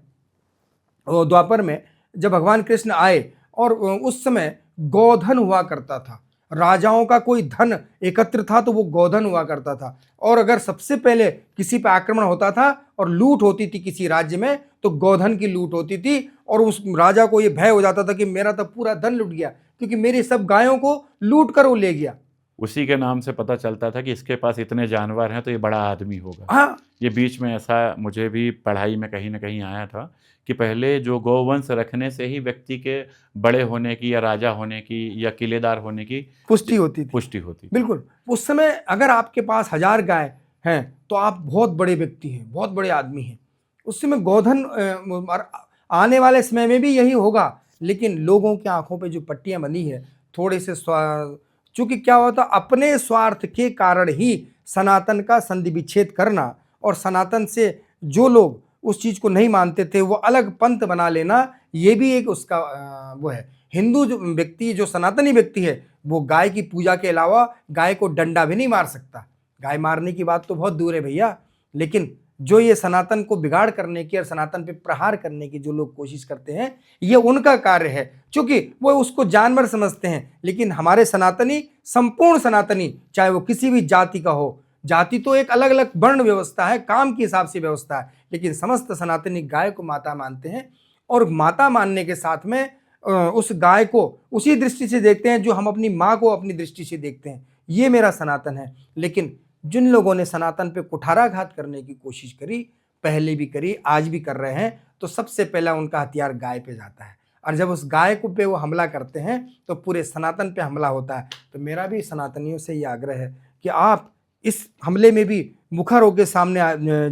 और द्वापर में, जब भगवान कृष्ण आए और उस समय गोधन हुआ करता था, राजाओं का कोई धन एकत्र था तो वो गोधन हुआ करता था। और अगर सबसे पहले किसी पर आक्रमण होता था और लूट होती थी किसी राज्य में, तो गोधन की लूट होती थी और उस राजा को ये भय हो जाता था कि मेरा तो पूरा धन लूट गया, क्योंकि मेरी सब गायों को लूट कर वो ले गया। उसी के नाम से पता चलता था कि इसके पास इतने जानवर हैं तो ये बड़ा आदमी होगा। हाँ, ये बीच में ऐसा मुझे भी पढ़ाई में कहीं न कहीं आया था कि पहले जो गौवंश रखने से ही व्यक्ति के बड़े होने की या राजा होने की या किलेदार होने की पुष्टि होती थी। पुष्टि होती थी। बिल्कुल, उस समय अगर आपके पास 1000 गाय हैं तो आप बहुत बड़े व्यक्ति हैं, बहुत बड़े आदमी हैं। उस समय गोधन और आने वाले समय में भी यही होगा, लेकिन लोगों की आंखों पे जो पट्टियां बंधी है, थोड़े से चूंकि क्या होता, अपने स्वार्थ के कारण ही सनातन का संधि विच्छेद करना और सनातन से जो लोग उस चीज को नहीं मानते थे वो अलग पंथ बना लेना, ये भी एक उसका वो है। हिंदू जो व्यक्ति, जो सनातनी व्यक्ति है, वो गाय की पूजा के अलावा गाय को डंडा भी नहीं मार सकता। गाय मारने की बात तो बहुत दूर है भैया, लेकिन जो ये सनातन को बिगाड़ करने की और सनातन पे प्रहार करने की जो लोग कोशिश करते हैं, ये उनका कार्य है, क्योंकि वो उसको जानवर समझते हैं। लेकिन हमारे सनातनी, संपूर्ण सनातनी, चाहे वो किसी भी जाति का हो, जाति तो एक अलग अलग वर्ण व्यवस्था है, काम के हिसाब से व्यवस्था है, लेकिन समस्त सनातनी गाय को माता मानते हैं और माता मानने के साथ में उस गाय को उसी दृष्टि से देखते हैं जो हम अपनी माँ को अपनी दृष्टि से देखते हैं। ये मेरा सनातन है। लेकिन जिन लोगों ने सनातन पे कुठाराघात करने की कोशिश करी, पहले भी करी, आज भी कर रहे हैं, तो सबसे पहला उनका हथियार गाय पे जाता है, और जब उस गाय को पे वो हमला करते हैं तो पूरे सनातन पे हमला होता है। तो मेरा भी सनातनियों से ये आग्रह है कि आप इस हमले में भी मुखर होकर सामने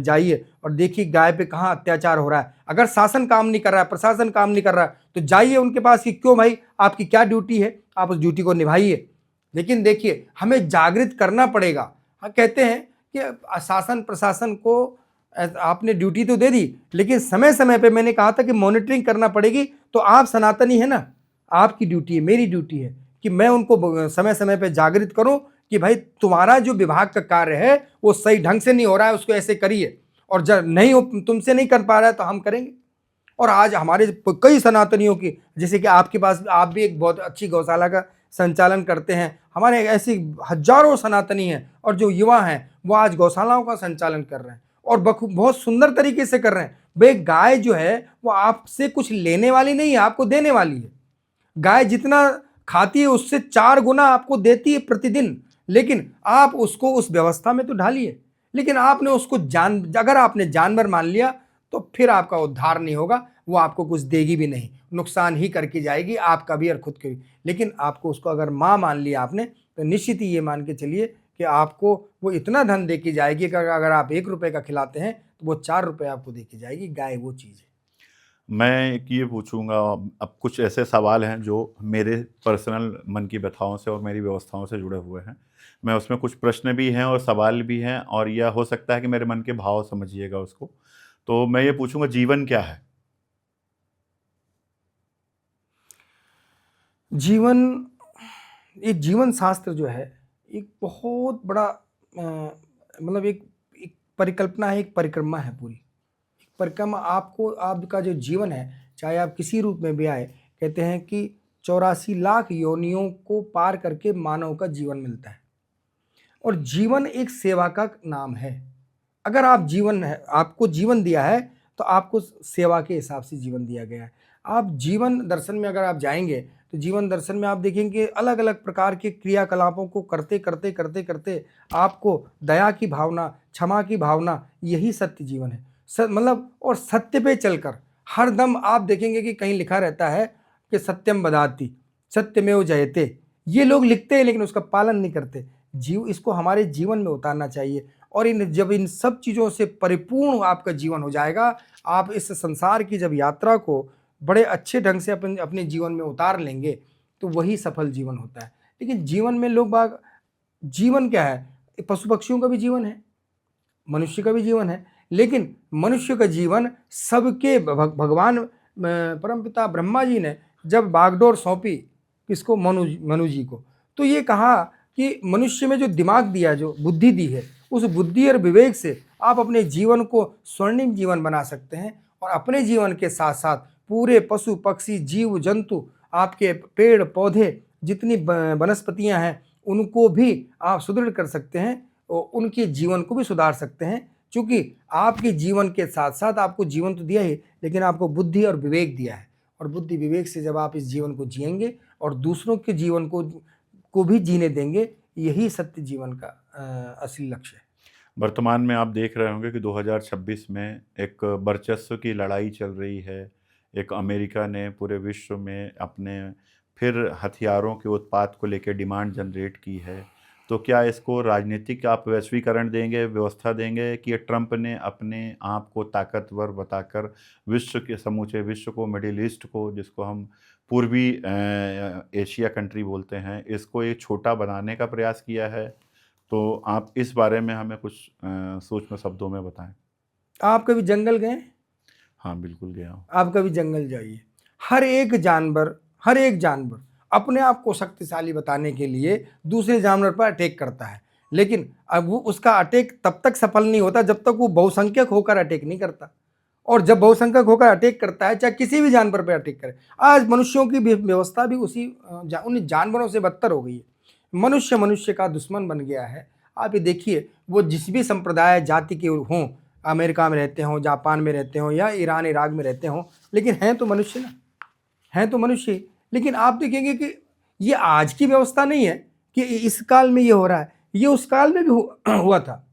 जाइए और देखिए गाय पे कहाँ अत्याचार हो रहा है। अगर शासन काम नहीं कर रहा है, प्रशासन काम नहीं कर रहा है, तो जाइए उनके पास कि क्यों भाई, आपकी क्या ड्यूटी है, आप उस ड्यूटी को निभाइए। लेकिन देखिए, हमें जागृत करना पड़ेगा। हाँ, कहते हैं कि शासन प्रशासन को आपने ड्यूटी तो दे दी, लेकिन समय समय पे मैंने कहा था कि मॉनिटरिंग करना पड़ेगी। तो आप सनातनी है ना, आपकी ड्यूटी है, मेरी ड्यूटी है कि मैं उनको समय समय पे जागृत करूं कि भाई तुम्हारा जो विभाग का कार्य है वो सही ढंग से नहीं हो रहा है, उसको ऐसे करिए, और जब नहीं हो, तुमसे नहीं कर पा रहा है तो हम करेंगे। और आज हमारे कई सनातनियों की, जैसे कि आपके पास, आप भी एक बहुत अच्छी गौशाला का संचालन करते हैं, हमारे ऐसी हजारों सनातनी हैं और जो युवा हैं वो आज गौशालाओं का संचालन कर रहे हैं और बहुत सुंदर तरीके से कर रहे हैं। भाई गाय जो है वो आपसे कुछ लेने वाली नहीं है, आपको देने वाली है। गाय जितना खाती है उससे 4 गुना आपको देती है प्रतिदिन, लेकिन आप उसको उस व्यवस्था में तो ढालिए। लेकिन आपने उसको अगर आपने जानवर मान लिया तो फिर आपका उद्धार नहीं होगा, वो आपको कुछ देगी भी नहीं, नुकसान ही करके जाएगी, आपका भी और खुद के भी। लेकिन आपको उसको अगर माँ मान लिया आपने, तो निश्चित ही ये मान के चलिए कि आपको वो इतना धन दे के जाएगी कि अगर आप 1 रुपये का खिलाते हैं तो वो 4 रुपये आपको दे के जाएगी। गाय वो चीज़ है। मैं एक ये पूछूंगा, अब कुछ ऐसे सवाल हैं जो मेरे पर्सनल मन की व्यथाओं से और मेरी व्यवस्थाओं से जुड़े हुए हैं। मैं उसमें कुछ प्रश्न भी हैं और सवाल भी हैं, और यह हो सकता है कि मेरे मन के भाव समझिएगा उसको। तो मैं ये पूछूंगा, जीवन क्या है? जीवन, एक जीवन शास्त्र जो है एक बहुत बड़ा मतलब एक परिकल्पना है, एक परिक्रमा है पूरी। एक परिक्रमा, आपको आपका जो जीवन है, चाहे आप किसी रूप में भी आए, कहते हैं कि 84 लाख योनियों को पार करके मानव का जीवन मिलता है। और जीवन एक सेवा का नाम है। अगर आप जीवन है, आपको जीवन दिया है तो आपको सेवा के हिसाब से जीवन दिया गया है। आप जीवन दर्शन में अगर आप जाएंगे तो जीवन दर्शन में आप देखेंगे अलग अलग प्रकार के क्रियाकलापों को करते करते करते करते आपको दया की भावना, क्षमा की भावना, यही सत्य जीवन है। मतलब और सत्य पे चलकर हर दम आप देखेंगे कि कहीं लिखा रहता है कि सत्यम वदाति सत्यमेव जयते। ये लोग लिखते हैं लेकिन उसका पालन नहीं करते। इसको हमारे जीवन में उतारना चाहिए। और जब इन सब चीज़ों से परिपूर्ण आपका जीवन हो जाएगा, आप इस संसार की जब यात्रा को बड़े अच्छे ढंग से अपने जीवन में उतार लेंगे, तो वही सफल जीवन होता है। लेकिन जीवन में लोग बाग, जीवन क्या है, पशु पक्षियों का भी जीवन है, मनुष्य का भी जीवन है, लेकिन मनुष्य का जीवन सबके भगवान परमपिता ब्रह्मा जी ने जब बागडोर सौंपी किसको, मनु जी को, तो ये कहा कि मनुष्य में जो दिमाग दिया, जो बुद्धि दी है, उस बुद्धि और विवेक से आप अपने जीवन को स्वर्णिम जीवन बना सकते हैं। और अपने जीवन के साथ साथ पूरे पशु पक्षी जीव जंतु, आपके पेड़ पौधे, जितनी वनस्पतियां हैं, उनको भी आप सुदृढ़ कर सकते हैं और उनके जीवन को भी सुधार सकते हैं। क्योंकि आपके जीवन के साथ साथ आपको जीवन तो दिया ही, लेकिन आपको बुद्धि और विवेक दिया है। और बुद्धि विवेक से जब आप इस जीवन को जिएंगे और दूसरों के जीवन को भी जीने देंगे, यही सत्य जीवन का असली लक्ष्य है। वर्तमान में आप देख रहे होंगे कि 2026 में एक वर्चस्व की लड़ाई चल रही है। एक अमेरिका ने पूरे विश्व में अपने फिर हथियारों के उत्पाद को लेकर डिमांड जनरेट की है। तो क्या इसको राजनीतिक आप वैश्वीकरण देंगे, व्यवस्था देंगे, कि ट्रंप ने अपने आप को ताकतवर बताकर विश्व के समूचे विश्व को, मिडिल ईस्ट को, जिसको हम पूर्वी एशिया कंट्री बोलते हैं, इसको एक छोटा बनाने का प्रयास किया है? तो आप इस बारे में हमें कुछ सूक्ष्म शब्दों में बताएं। आप कभी जंगल गए? हाँ, बिल्कुल गया हूँ। आप कभी जंगल जाइए, हर एक जानवर अपने आप को शक्तिशाली बताने के लिए दूसरे जानवर पर अटैक करता है। लेकिन अब वो उसका अटैक तब तक सफल नहीं होता जब तक वो बहुसंख्यक होकर अटैक नहीं करता। और जब बहुसंख्यक होकर अटैक करता है, चाहे किसी भी जानवर पर अटैक करे, आज मनुष्यों की व्यवस्था भी उन जानवरों से बदतर हो गई है। मनुष्य का दुश्मन बन गया है। आप ये देखिए, वो जिस भी संप्रदाय जाति के हों, अमेरिका में रहते हों, जापान में रहते हों, या ईरान इराक में रहते हों, लेकिन हैं तो मनुष्य ना, हैं तो मनुष्य। लेकिन आप देखेंगे कि ये आज की व्यवस्था नहीं है कि इस काल में ये हो रहा है, ये उस काल में भी हुआ था।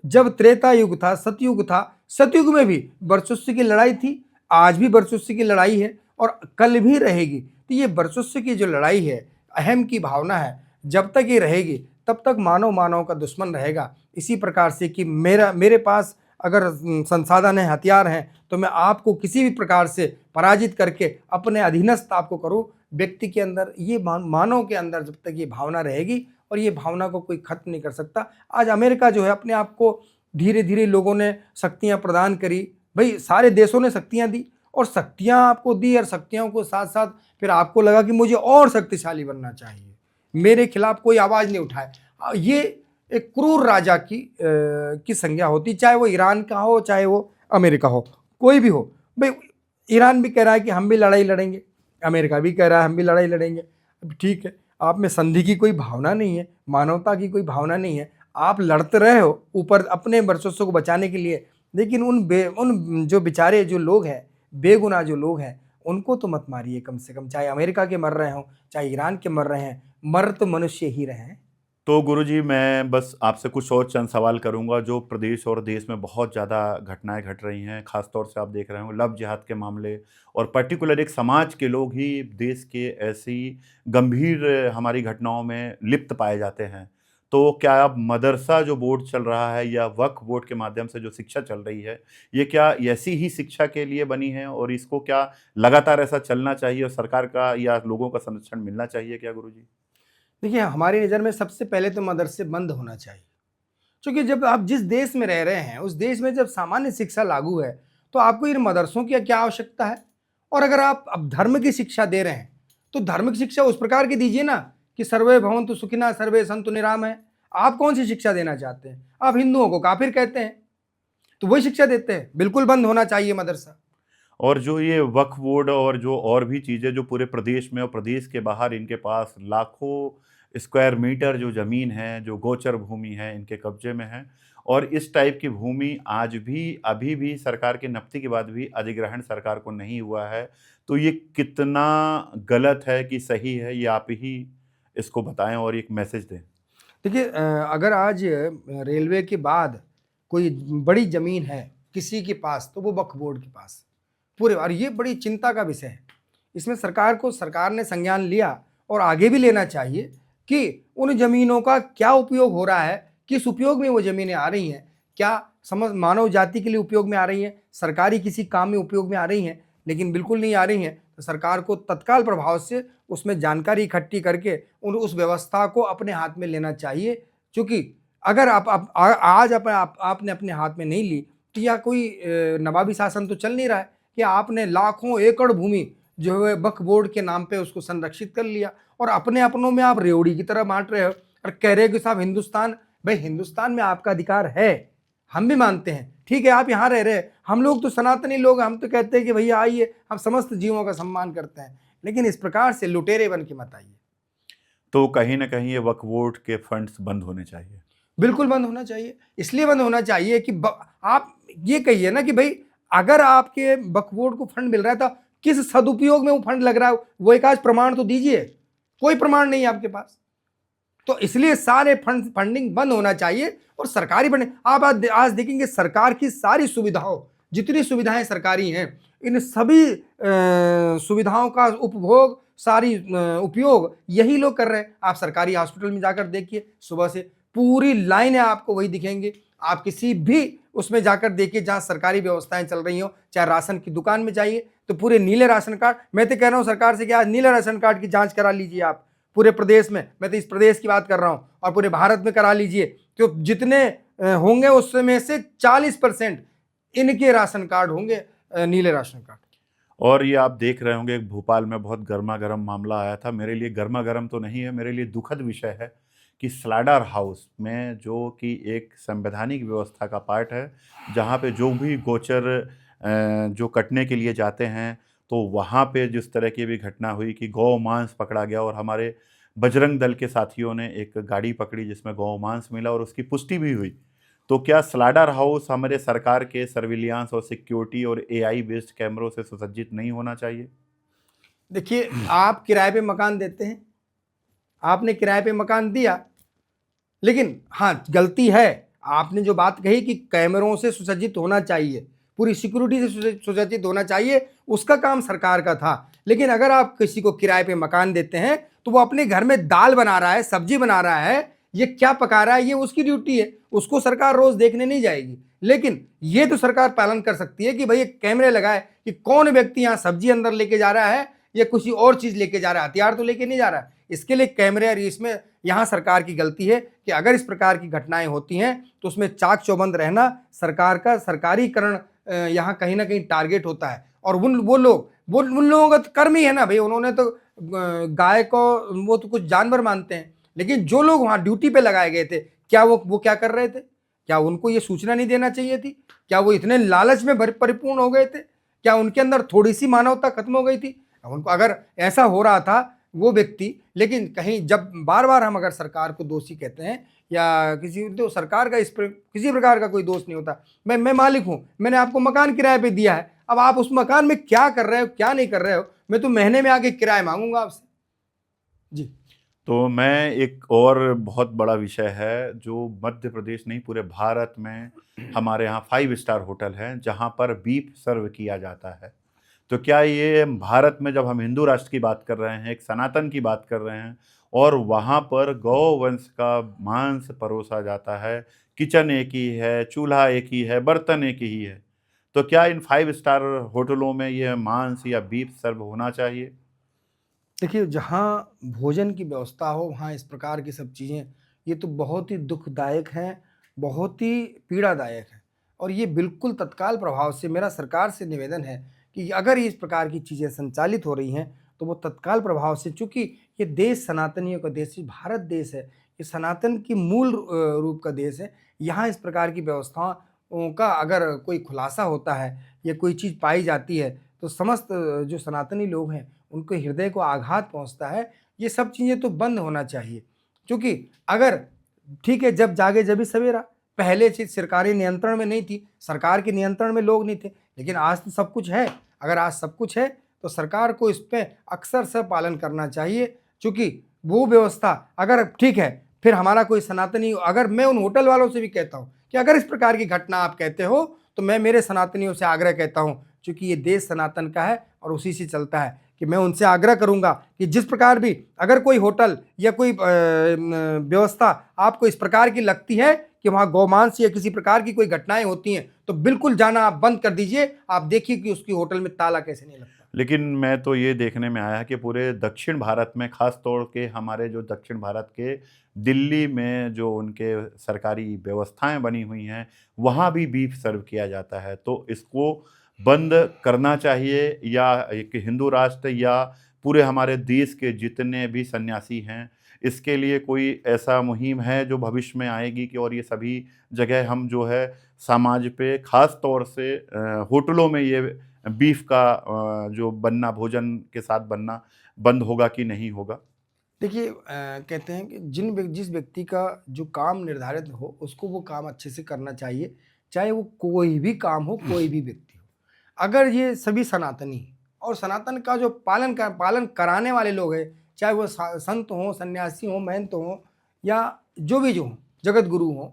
जब त्रेता युग था, सतयुग था, सतयुग में भी वर्चस्व की लड़ाई थी, आज भी वर्चस्व की लड़ाई है और कल भी रहेगी। तो ये वर्चस्व की जो लड़ाई है, अहम की भावना है, जब तक ये रहेगी तब तक मानव का दुश्मन रहेगा। इसी प्रकार से कि मेरे पास अगर संसाधन है, हथियार हैं, तो मैं आपको किसी भी प्रकार से पराजित करके अपने अधीनस्थ आपको करूं। व्यक्ति के अंदर, ये मानव के अंदर जब तक ये भावना रहेगी, और ये भावना को कोई खत्म नहीं कर सकता। आज अमेरिका जो है, अपने आप को धीरे धीरे लोगों ने शक्तियां प्रदान करी। भाई, सारे देशों ने शक्तियां दी, और शक्तियां आपको दी, और शक्तियों को साथ साथ फिर आपको लगा कि मुझे और शक्तिशाली बनना चाहिए, मेरे खिलाफ कोई आवाज़ नहीं उठाए। ये एक क्रूर राजा की संज्ञा होती, चाहे वो ईरान का हो, चाहे वो अमेरिका हो, कोई भी हो। भाई, ईरान भी कह रहा है कि हम भी लड़ाई लड़ेंगे, अमेरिका भी कह रहा है हम भी लड़ाई लड़ेंगे। अब ठीक है, आप में संधि की कोई भावना नहीं है, मानवता की कोई भावना नहीं है, आप लड़ते रहे हो ऊपर अपने वर्चस्व को बचाने के लिए। लेकिन उन जो बेचारे जो लोग हैं, बेगुनाह जो लोग हैं, उनको तो मत मारिए कम से कम। चाहे अमेरिका के मर रहे हों, चाहे ईरान के मर रहे हैं, मर तो मनुष्य ही रहे हैं। तो गुरुजी, मैं बस आपसे कुछ और चंद सवाल करूंगा। जो प्रदेश और देश में बहुत ज़्यादा घटनाएं घट रही हैं, ख़ासतौर से आप देख रहे हो लव जिहाद के मामले, और पर्टिकुलर एक समाज के लोग ही देश के ऐसी गंभीर हमारी घटनाओं में लिप्त पाए जाते हैं। तो क्या अब मदरसा जो बोर्ड चल रहा है, या वक्फ बोर्ड के माध्यम से जो शिक्षा चल रही है, ये क्या ऐसी ही शिक्षा के लिए बनी है, और इसको क्या लगातार ऐसा चलना चाहिए, और सरकार का या लोगों का संरक्षण मिलना चाहिए क्या गुरुजी? देखिए, हमारी नज़र में सबसे पहले तो मदरसे बंद होना चाहिए। क्योंकि जब आप जिस देश में रह रहे हैं, उस देश में जब सामान्य शिक्षा लागू है, तो आपको इन मदरसों की क्या आवश्यकता है। और अगर आप अब धर्म की शिक्षा दे रहे हैं, तो धर्म की शिक्षा उस प्रकार की दीजिए ना कि सर्वे भवन्तु सुखिनः सर्वे सन्तु निरामयः। आप कौन सी शिक्षा देना चाहते हैं? आप हिंदुओं को काफिर कहते हैं, तो वही शिक्षा देते हैं। बिल्कुल बंद होना चाहिए मदरसा। और जो ये वक्फ बोर्ड और जो और भी चीज़ें जो पूरे प्रदेश में और प्रदेश के बाहर इनके पास लाखों स्क्वायर मीटर जो ज़मीन है, जो गोचर भूमि है, इनके कब्जे में है, और इस टाइप की भूमि आज भी अभी भी सरकार की नफ्ती के बाद भी अधिग्रहण सरकार को नहीं हुआ है। तो ये कितना गलत है कि सही है, ये आप ही इसको बताएं और एक मैसेज दें। देखिए, अगर आज रेलवे के बाद कोई बड़ी ज़मीन है किसी के पास, तो वो वक्फ बोर्ड के पास पूरे, और ये बड़ी चिंता का विषय है। इसमें सरकार ने संज्ञान लिया और आगे भी लेना चाहिए कि उन ज़मीनों का क्या उपयोग हो रहा है, किस उपयोग में वो ज़मीनें आ रही हैं, क्या मानव जाति के लिए उपयोग में आ रही हैं, सरकारी किसी काम में उपयोग में आ रही हैं, लेकिन बिल्कुल नहीं आ रही हैं, तो सरकार को तत्काल प्रभाव से उसमें जानकारी इकट्ठी करके उस व्यवस्था को अपने हाथ में लेना चाहिए। क्योंकि अगर आज आपने अपने हाथ में नहीं ली, तो यह कोई नवाबी शासन तो चल नहीं रहा है कि आपने लाखों एकड़ भूमि जो है वक्फ बोर्ड के नाम पे उसको संरक्षित कर लिया और अपने अपनों में आप रेवड़ी की तरह बांट रहे हो और कह रहे हो कि साहब हिंदुस्तान, भाई हिंदुस्तान में आपका अधिकार है, हम भी मानते हैं, ठीक है, आप यहाँ रह रहे, हम लोग तो सनातनी लोग, हम तो कहते हैं कि भैया आइए, हम समस्त जीवों का सम्मान करते हैं, लेकिन इस प्रकार से लुटेरे बन के मत आइए। तो कहीं ना कहीं ये वक्फ बोर्ड के फंड्स बंद होने चाहिए। बिल्कुल बंद होना चाहिए। इसलिए बंद होना चाहिए कि आप ये कहिए ना कि भाई अगर आपके वक्फ बोर्ड को फंड मिल रहा है तो किस सदुपयोग में वो फंड लग रहा है, वो एक आज प्रमाण तो दीजिए। कोई प्रमाण नहीं है आपके पास, तो इसलिए सारे फंडिंग बंद होना चाहिए और सरकारी फंडिंग। आप आज देखेंगे सरकार की सारी सुविधाओं, जितनी सुविधाएं सरकारी हैं, इन सभी सुविधाओं का उपभोग, सारी उपयोग यही लोग कर रहे हैं। आप सरकारी हॉस्पिटल में जाकर देखिए, सुबह से पूरी लाइन है, आपको वही दिखेंगे। आप किसी भी उसमें जाकर देखिए जहां सरकारी व्यवस्थाएं चल रही हो, चाहे राशन की दुकान में जाइए तो पूरे नीले राशन कार्ड। मैं तो कह रहा हूं सरकार से कि आज नीले राशन कार्ड की जांच करा लीजिए आप पूरे प्रदेश में, मैं तो इस प्रदेश की बात कर रहा हूं, और पूरे भारत में करा लीजिए। तो जितने होंगे उसमें से 40% इनके राशन कार्ड होंगे नीले राशन कार्ड। और ये आप देख रहे होंगे भोपाल में बहुत गर्मा गर्म मामला आया था। मेरे लिए गर्मा गर्म तो नहीं है, मेरे लिए दुखद विषय है कि स्लाडर हाउस में, जो कि एक संवैधानिक व्यवस्था का पार्ट है, जहाँ पे जो भी गोचर जो कटने के लिए जाते हैं, तो वहाँ पे जिस तरह की भी घटना हुई कि गौ मांस पकड़ा गया और हमारे बजरंग दल के साथियों ने एक गाड़ी पकड़ी जिसमें गौ मांस मिला और उसकी पुष्टि भी हुई। तो क्या स्लाडर हाउस हमारे सरकार के सर्विलियांस और सिक्योरिटी और एआई बेस्ड कैमरों से सुसज्जित नहीं होना चाहिए? देखिए, आप किराए पे मकान देते हैं, आपने किराए पे मकान दिया, लेकिन हाँ गलती है, आपने जो बात कही कि कैमरों से सुसज्जित होना चाहिए, पूरी सिक्योरिटी से सुसज्जित होना चाहिए, उसका काम सरकार का था। लेकिन अगर आप किसी को किराए पे मकान देते हैं तो वो अपने घर में दाल बना रहा है, सब्जी बना रहा है, ये क्या पका रहा है, ये उसकी ड्यूटी है, उसको सरकार रोज देखने नहीं जाएगी। लेकिन ये तो सरकार पालन कर सकती है कि भाई कैमरे लगाए कि कौन व्यक्ति यहाँ सब्जी अंदर लेके जा रहा है या कुछ और चीज लेके जा रहा है, हथियार तो लेके नहीं जा रहा है। इसके लिए कैमरे, और इसमें यहाँ सरकार की गलती है कि अगर इस प्रकार की घटनाएं होती हैं तो उसमें चाक चौबंद रहना सरकार का, सरकारीकरण यहाँ कहीं ना कहीं टारगेट होता है। और उन लोगों का तो कर्म ही है ना भाई, उन्होंने तो गाय को, वो तो कुछ जानवर मानते हैं, लेकिन जो लोग वहाँ ड्यूटी पे लगाए गए थे, क्या वो क्या कर रहे थे? क्या उनको ये सूचना नहीं देना चाहिए थी? क्या वो इतने लालच में परिपूर्ण हो गए थे? क्या उनके अंदर थोड़ी सी मानवता खत्म हो गई थी? उनको अगर ऐसा हो रहा था वो व्यक्ति, लेकिन कहीं जब बार बार हम अगर सरकार को दोषी कहते हैं या किसी, तो सरकार का किसी प्रकार का कोई दोष नहीं होता। मैं मालिक हूं, मैंने आपको मकान किराए पे दिया है, अब आप उस मकान में क्या कर रहे हो, क्या नहीं कर रहे हो, मैं तो महीने में आके किराया मांगूंगा आपसे। जी। तो मैं, एक और बहुत बड़ा विषय है जो मध्य प्रदेश नहीं पूरे भारत में हमारे यहाँ 5 स्टार होटल है जहाँ पर बीफ सर्व किया जाता है। तो क्या ये भारत में, जब हम हिंदू राष्ट्र की बात कर रहे हैं, एक सनातन की बात कर रहे हैं, और वहाँ पर गौ वंश का मांस परोसा जाता है, किचन एक ही है, चूल्हा एक ही है, बर्तन एक ही है, तो क्या इन 5 स्टार होटलों में यह मांस या बीफ सर्व होना चाहिए? देखिए, जहाँ भोजन की व्यवस्था हो वहाँ इस प्रकार की सब चीज़ें, ये तो बहुत ही दुखदायक हैं, बहुत ही पीड़ादायक है। और ये बिल्कुल तत्काल प्रभाव से मेरा सरकार से निवेदन है कि अगर इस प्रकार की चीज़ें संचालित हो रही हैं तो वो तत्काल प्रभाव से, चूँकि ये देश सनातनियों का देश, ये भारत देश है, ये सनातन की मूल रूप का देश है, यहाँ इस प्रकार की व्यवस्थाओं का अगर कोई खुलासा होता है या कोई चीज़ पाई जाती है तो समस्त जो सनातनी लोग हैं उनके हृदय को आघात पहुंचता है। ये सब चीज़ें तो बंद होना चाहिए, क्योंकि अगर ठीक है, जब जागे जभी सवेरा, पहले चीज सरकारी नियंत्रण में नहीं थी, सरकार के नियंत्रण में लोग नहीं थे, लेकिन आज तो सब कुछ है। अगर आज सब कुछ है तो सरकार को इस पे अक्सर से पालन करना चाहिए, क्योंकि वो व्यवस्था अगर ठीक है, फिर हमारा कोई सनातनी, अगर मैं उन होटल वालों से भी कहता हूँ कि अगर इस प्रकार की घटना आप कहते हो तो मैं मेरे सनातनियों से आग्रह कहता हूँ, क्योंकि ये देश सनातन का है और उसी से चलता है, कि मैं उनसे आग्रह करूंगा कि जिस प्रकार भी अगर कोई होटल या कोई व्यवस्था आपको इस प्रकार की लगती है कि वहाँ गौमांस या किसी प्रकार की कोई घटनाएं होती हैं, तो बिल्कुल जाना आप बंद कर दीजिए। आप देखिए कि उसकी होटल में ताला कैसे नहीं लगता। लेकिन मैं तो ये देखने में आया है कि पूरे दक्षिण भारत में, खास तौर के हमारे जो दक्षिण भारत के दिल्ली में जो उनके सरकारी व्यवस्थाएं बनी हुई हैं, वहाँ भी बीफ सर्व किया जाता है। तो इसको बंद करना चाहिए, या एक हिंदू राष्ट्र या पूरे हमारे देश के जितने भी सन्यासी हैं, इसके लिए कोई ऐसा मुहिम है जो भविष्य में आएगी कि और ये सभी जगह हम जो है समाज पे, खास तौर से होटलों में ये बीफ का जो बनना, भोजन के साथ बनना बंद होगा कि नहीं होगा? देखिए कहते हैं कि जिस व्यक्ति का जो काम निर्धारित हो उसको वो काम अच्छे से करना चाहिए, चाहे वो कोई भी काम हो, कोई भी व्यक्ति हो। अगर ये सभी सनातनी और सनातन का जो पालन कराने वाले लोग हैं, चाहे वो संत हों, सन्यासी हों, महंत हों, या जो हों, जगत गुरु हों,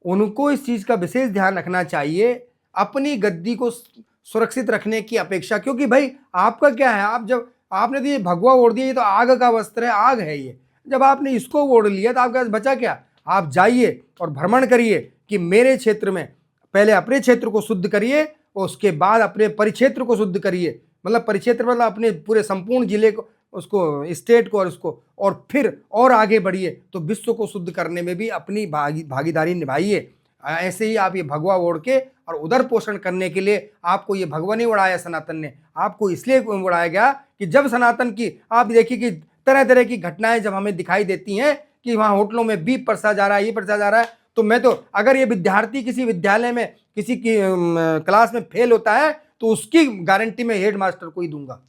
उनको इस चीज़ का विशेष ध्यान रखना चाहिए, अपनी गद्दी को सुरक्षित रखने की अपेक्षा। क्योंकि भाई आपका क्या है, आप जब आपने तो ये भगवा ओढ़ दिया, ये तो आग का वस्त्र है, आग है ये। जब आपने इसको ओढ़ लिया तो आपके पास बचा क्या? आप जाइए और भ्रमण करिए कि मेरे क्षेत्र में पहले अपने क्षेत्र को शुद्ध करिए और उसके बाद अपने परिक्षेत्र को शुद्ध करिए। मतलब परिक्षेत्र मतलब अपने पूरे संपूर्ण जिले को, उसको, स्टेट को, और उसको, और फिर और आगे बढ़िए तो विश्व को शुद्ध करने में भी अपनी भागीदारी निभाइए। ऐसे ही आप ये भगवा ओढ़ के और उधर पोषण करने के लिए आपको ये भगवा नहीं उड़ाया सनातन ने, आपको इसलिए उड़ाया गया कि जब सनातन की आप देखिए कि तरह तरह की घटनाएं जब हमें दिखाई देती हैं कि वहाँ होटलों में बीफ परसा जा रहा है, ये परसा जा रहा है, तो मैं तो, अगर ये विद्यार्थी किसी विद्यालय में किसी की क्लास में फेल होता है तो उसकी गारंटी मैं हेड मास्टर को ही दूंगा।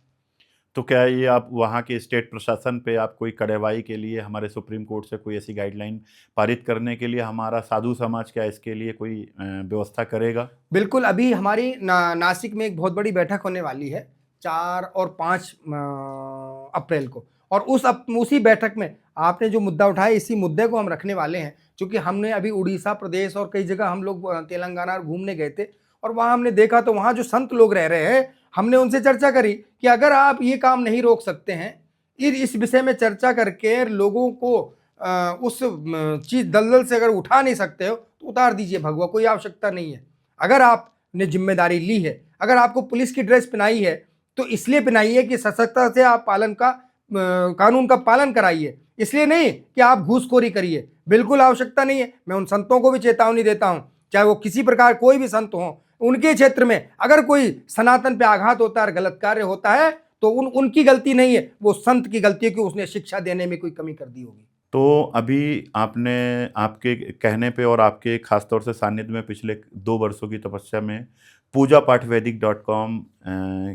तो क्या ये आप वहाँ के स्टेट प्रशासन पे आप कोई कार्रवाई के लिए हमारे सुप्रीम कोर्ट से कोई ऐसी गाइडलाइन पारित करने के लिए हमारा साधु समाज क्या इसके लिए कोई व्यवस्था करेगा? बिल्कुल, अभी हमारी नासिक में एक बहुत बड़ी बैठक होने वाली है 4 और 5 अप्रैल को, और उसी बैठक में आपने जो मुद्दा उठाया, इसी मुद्दे को हम रखने वाले हैं। क्योंकि हमने अभी उड़ीसा प्रदेश और कई जगह हम लोग तेलंगाना घूमने गए थे, और वहाँ हमने देखा तो वहाँ जो संत लोग रह रहे हैं, हमने उनसे चर्चा करी कि अगर आप ये काम नहीं रोक सकते हैं, इस विषय में चर्चा करके लोगों को उस चीज दलदल से अगर उठा नहीं सकते हो तो उतार दीजिए भगवा, कोई आवश्यकता नहीं है। अगर आपने जिम्मेदारी ली है, अगर आपको पुलिस की ड्रेस पहनाई है तो इसलिए पहनाइए कि सशक्तता से आप कानून का पालन कराइए, इसलिए नहीं कि आप घूसखोरी करिए। बिल्कुल आवश्यकता नहीं है। मैं उन संतों को भी चेतावनी देता हूं, चाहे वो किसी प्रकार कोई भी संत हो, उनके क्षेत्र में अगर कोई सनातन पे आघात होता है और गलत कार्य होता है तो उनकी गलती नहीं है, वो संत की गलती है कि उसने शिक्षा देने में कोई कमी कर दी होगी। तो अभी आपने, आपके कहने पे और आपके खास तौर से सानिध्य में, पिछले 2 वर्षों की तपस्या में पूजापाठवैदिक.com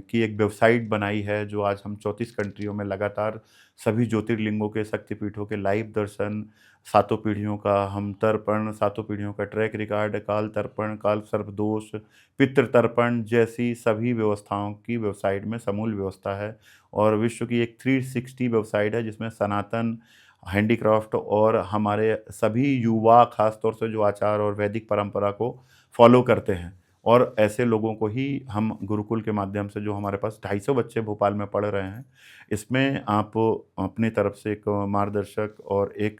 की एक वेबसाइट बनाई है, जो आज हम 34 कंट्रियों में लगातार सभी ज्योतिर्लिंगों के शक्तिपीठों के लाइव दर्शन, सातों पीढ़ियों का हम तर्पण, सातों पीढ़ियों का ट्रैक रिकॉर्ड, काल तर्पण, काल सर्पदोष, पितृ तर्पण जैसी सभी व्यवस्थाओं की वेबसाइट में समूल व्यवस्था है। और विश्व की एक 360 वेबसाइट है जिसमें सनातन, हैंडीक्राफ्ट और हमारे सभी युवा, खास तौर से जो आचार और वैदिक परंपरा को फॉलो करते हैं, और ऐसे लोगों को ही हम गुरुकुल के माध्यम से, जो हमारे पास 250 बच्चे भोपाल में पढ़ रहे हैं, इसमें आप अपनी तरफ से एक मार्गदर्शक और एक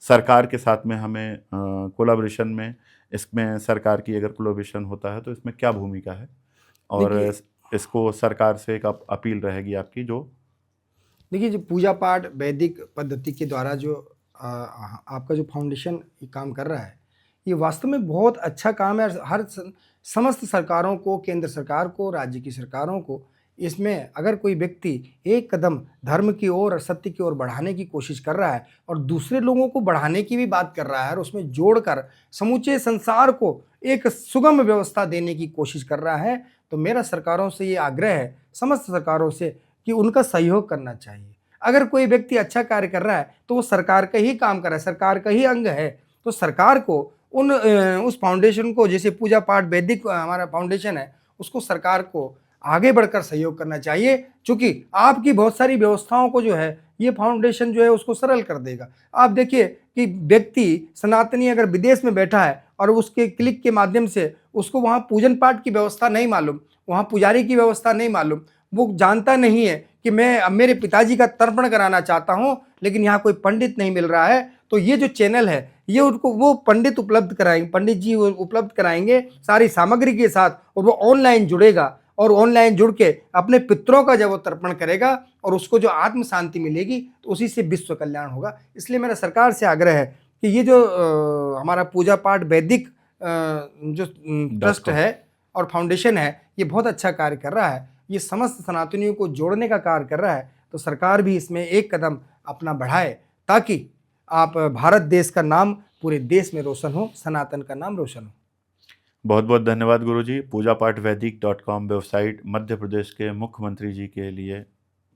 सरकार के साथ में हमें कोलैबोरेशन में, इसमें सरकार की अगर कोलैबोरेशन होता है तो इसमें क्या भूमिका है, और इसको सरकार से एक अपील रहेगी आपकी? जो देखिए, जो पूजा पाठ वैदिक पद्धति के द्वारा जो आपका जो फाउंडेशन ये काम कर रहा है, ये वास्तव में बहुत अच्छा काम है। समस्त सरकारों को, केंद्र सरकार को, राज्य की सरकारों को, इसमें अगर कोई व्यक्ति एक कदम धर्म की ओर और सत्य की ओर बढ़ाने की कोशिश कर रहा है और दूसरे लोगों को बढ़ाने की भी बात कर रहा है और उसमें जोड़कर समूचे संसार को एक सुगम व्यवस्था देने की कोशिश कर रहा है, तो मेरा सरकारों से ये आग्रह है, समस्त सरकारों से, कि उनका सहयोग करना चाहिए। अगर कोई व्यक्ति अच्छा कार्य कर रहा है तो वो सरकार का ही काम कर रहा है, सरकार का ही अंग है, तो सरकार को उस फाउंडेशन को, जैसे पूजा पाठ वैदिक हमारा फाउंडेशन है, उसको सरकार को आगे बढ़कर सहयोग करना चाहिए, क्योंकि आपकी बहुत सारी व्यवस्थाओं को जो है ये फाउंडेशन जो है उसको सरल कर देगा। आप देखिए कि व्यक्ति सनातनी अगर विदेश में बैठा है और उसके क्लिक के माध्यम से उसको वहाँ पूजन पाठ की व्यवस्था नहीं मालूम, वहाँ पुजारी की व्यवस्था नहीं मालूम, वो जानता नहीं है कि मैं अब मेरे पिताजी का तर्पण कराना चाहता हूँ लेकिन यहाँ कोई पंडित नहीं मिल रहा है, तो ये जो चैनल है ये उनको वो पंडित उपलब्ध कराएंगे, पंडित जी उपलब्ध कराएंगे सारी सामग्री के साथ, और वो ऑनलाइन जुड़ेगा और ऑनलाइन जुड़ के अपने पितरों का जब वो तर्पण करेगा और उसको जो आत्म शांति मिलेगी तो उसी से विश्व कल्याण होगा। इसलिए मेरा सरकार से आग्रह है कि ये जो हमारा पूजा पाठ वैदिक जो ट्रस्ट है और फाउंडेशन है, ये बहुत अच्छा कार्य कर रहा है, ये समस्त सनातनियों को जोड़ने का कार्य कर रहा है। तो सरकार भी इसमें एक कदम अपना बढ़ाए ताकि आप भारत देश का नाम पूरे देश में रोशन हो, सनातन का नाम रोशन हो। बहुत बहुत धन्यवाद गुरुजी। पूजा पाठ वैदिक.com वेबसाइट मध्य प्रदेश के मुख्यमंत्री जी के लिए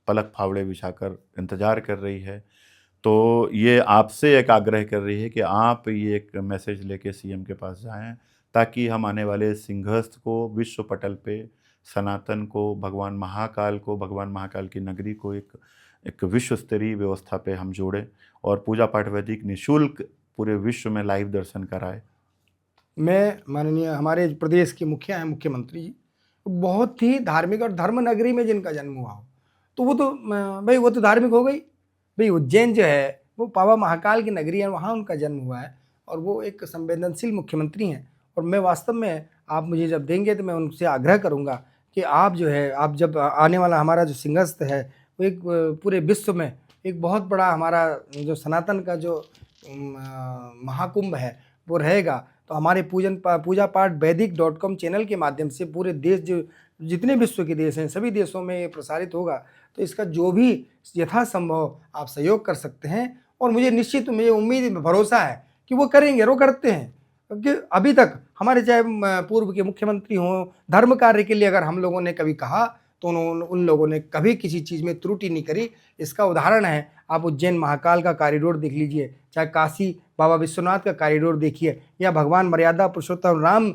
पलक फावड़े बिछाकर इंतज़ार कर रही है। तो ये आपसे एक आग्रह कर रही है कि आप ये एक मैसेज लेके सीएम के पास जाएं ताकि हम आने वाले सिंहस्थ को, विश्व पटल पे सनातन को, भगवान महाकाल की नगरी को एक विश्व स्तरीय व्यवस्था पे हम जोड़ें और पूजा पाठ वैदिक निःशुल्क पूरे विश्व में लाइव दर्शन कराए। मैं माननीय हमारे प्रदेश के मुखिया हैं, मुख्यमंत्री जी, बहुत ही धार्मिक और धर्म नगरी में जिनका जन्म हुआ हो तो वो तो भाई वो तो धार्मिक हो गई। भाई उज्जैन जो है वो पावा महाकाल की नगरी है, वहाँ उनका जन्म हुआ है और वो एक संवेदनशील मुख्यमंत्री हैं। और मैं वास्तव में, आप मुझे जब देंगे तो मैं उनसे आग्रह करूँगा कि आप जो है, आप जब आने वाला हमारा जो सिंहस्थ है वो एक पूरे विश्व में एक बहुत बड़ा हमारा जो सनातन का जो महाकुंभ है वो रहेगा, तो हमारे पूजा पाठ वैदिक.com चैनल के माध्यम से पूरे देश, जो जितने विश्व के देश हैं सभी देशों में ये प्रसारित होगा। तो इसका जो भी यथासंभव आप सहयोग कर सकते हैं और मुझे उम्मीद भरोसा है कि वो करेंगे और वो करते हैं, क्योंकि अभी तक हमारे चाहे पूर्व के मुख्यमंत्री हों, धर्म कार्य के लिए अगर हम लोगों ने कभी कहा तो उन लोगों ने कभी किसी चीज़ में त्रुटि नहीं करी। इसका उदाहरण है, आप उज्जैन महाकाल का कॉरिडोर देख लीजिए, चाहे काशी बाबा विश्वनाथ का कॉरिडोर देखिए, या भगवान मर्यादा पुरुषोत्तम राम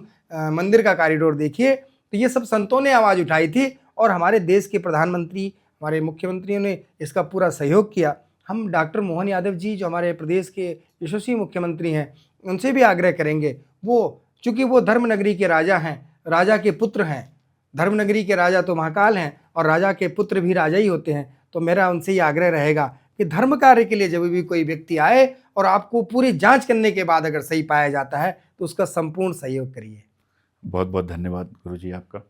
मंदिर का कॉरिडोर देखिए। तो ये सब संतों ने आवाज़ उठाई थी और हमारे देश के प्रधानमंत्री, हमारे मुख्यमंत्रियों ने इसका पूरा सहयोग किया। हम डॉक्टर मोहन यादव जी जो हमारे प्रदेश के यशस्वी मुख्यमंत्री हैं, उनसे भी आग्रह करेंगे, वो चूँकि वो धर्मनगरी के राजा हैं, राजा के पुत्र हैं, धर्मनगरी के राजा तो महाकाल हैं और राजा के पुत्र भी राजा ही होते हैं। तो मेरा उनसे ये आग्रह रहेगा कि धर्म कार्य के लिए जब भी कोई व्यक्ति आए और आपको पूरी जांच करने के बाद अगर सही पाया जाता है तो उसका संपूर्ण सहयोग करिए। बहुत बहुत धन्यवाद गुरुजी आपका।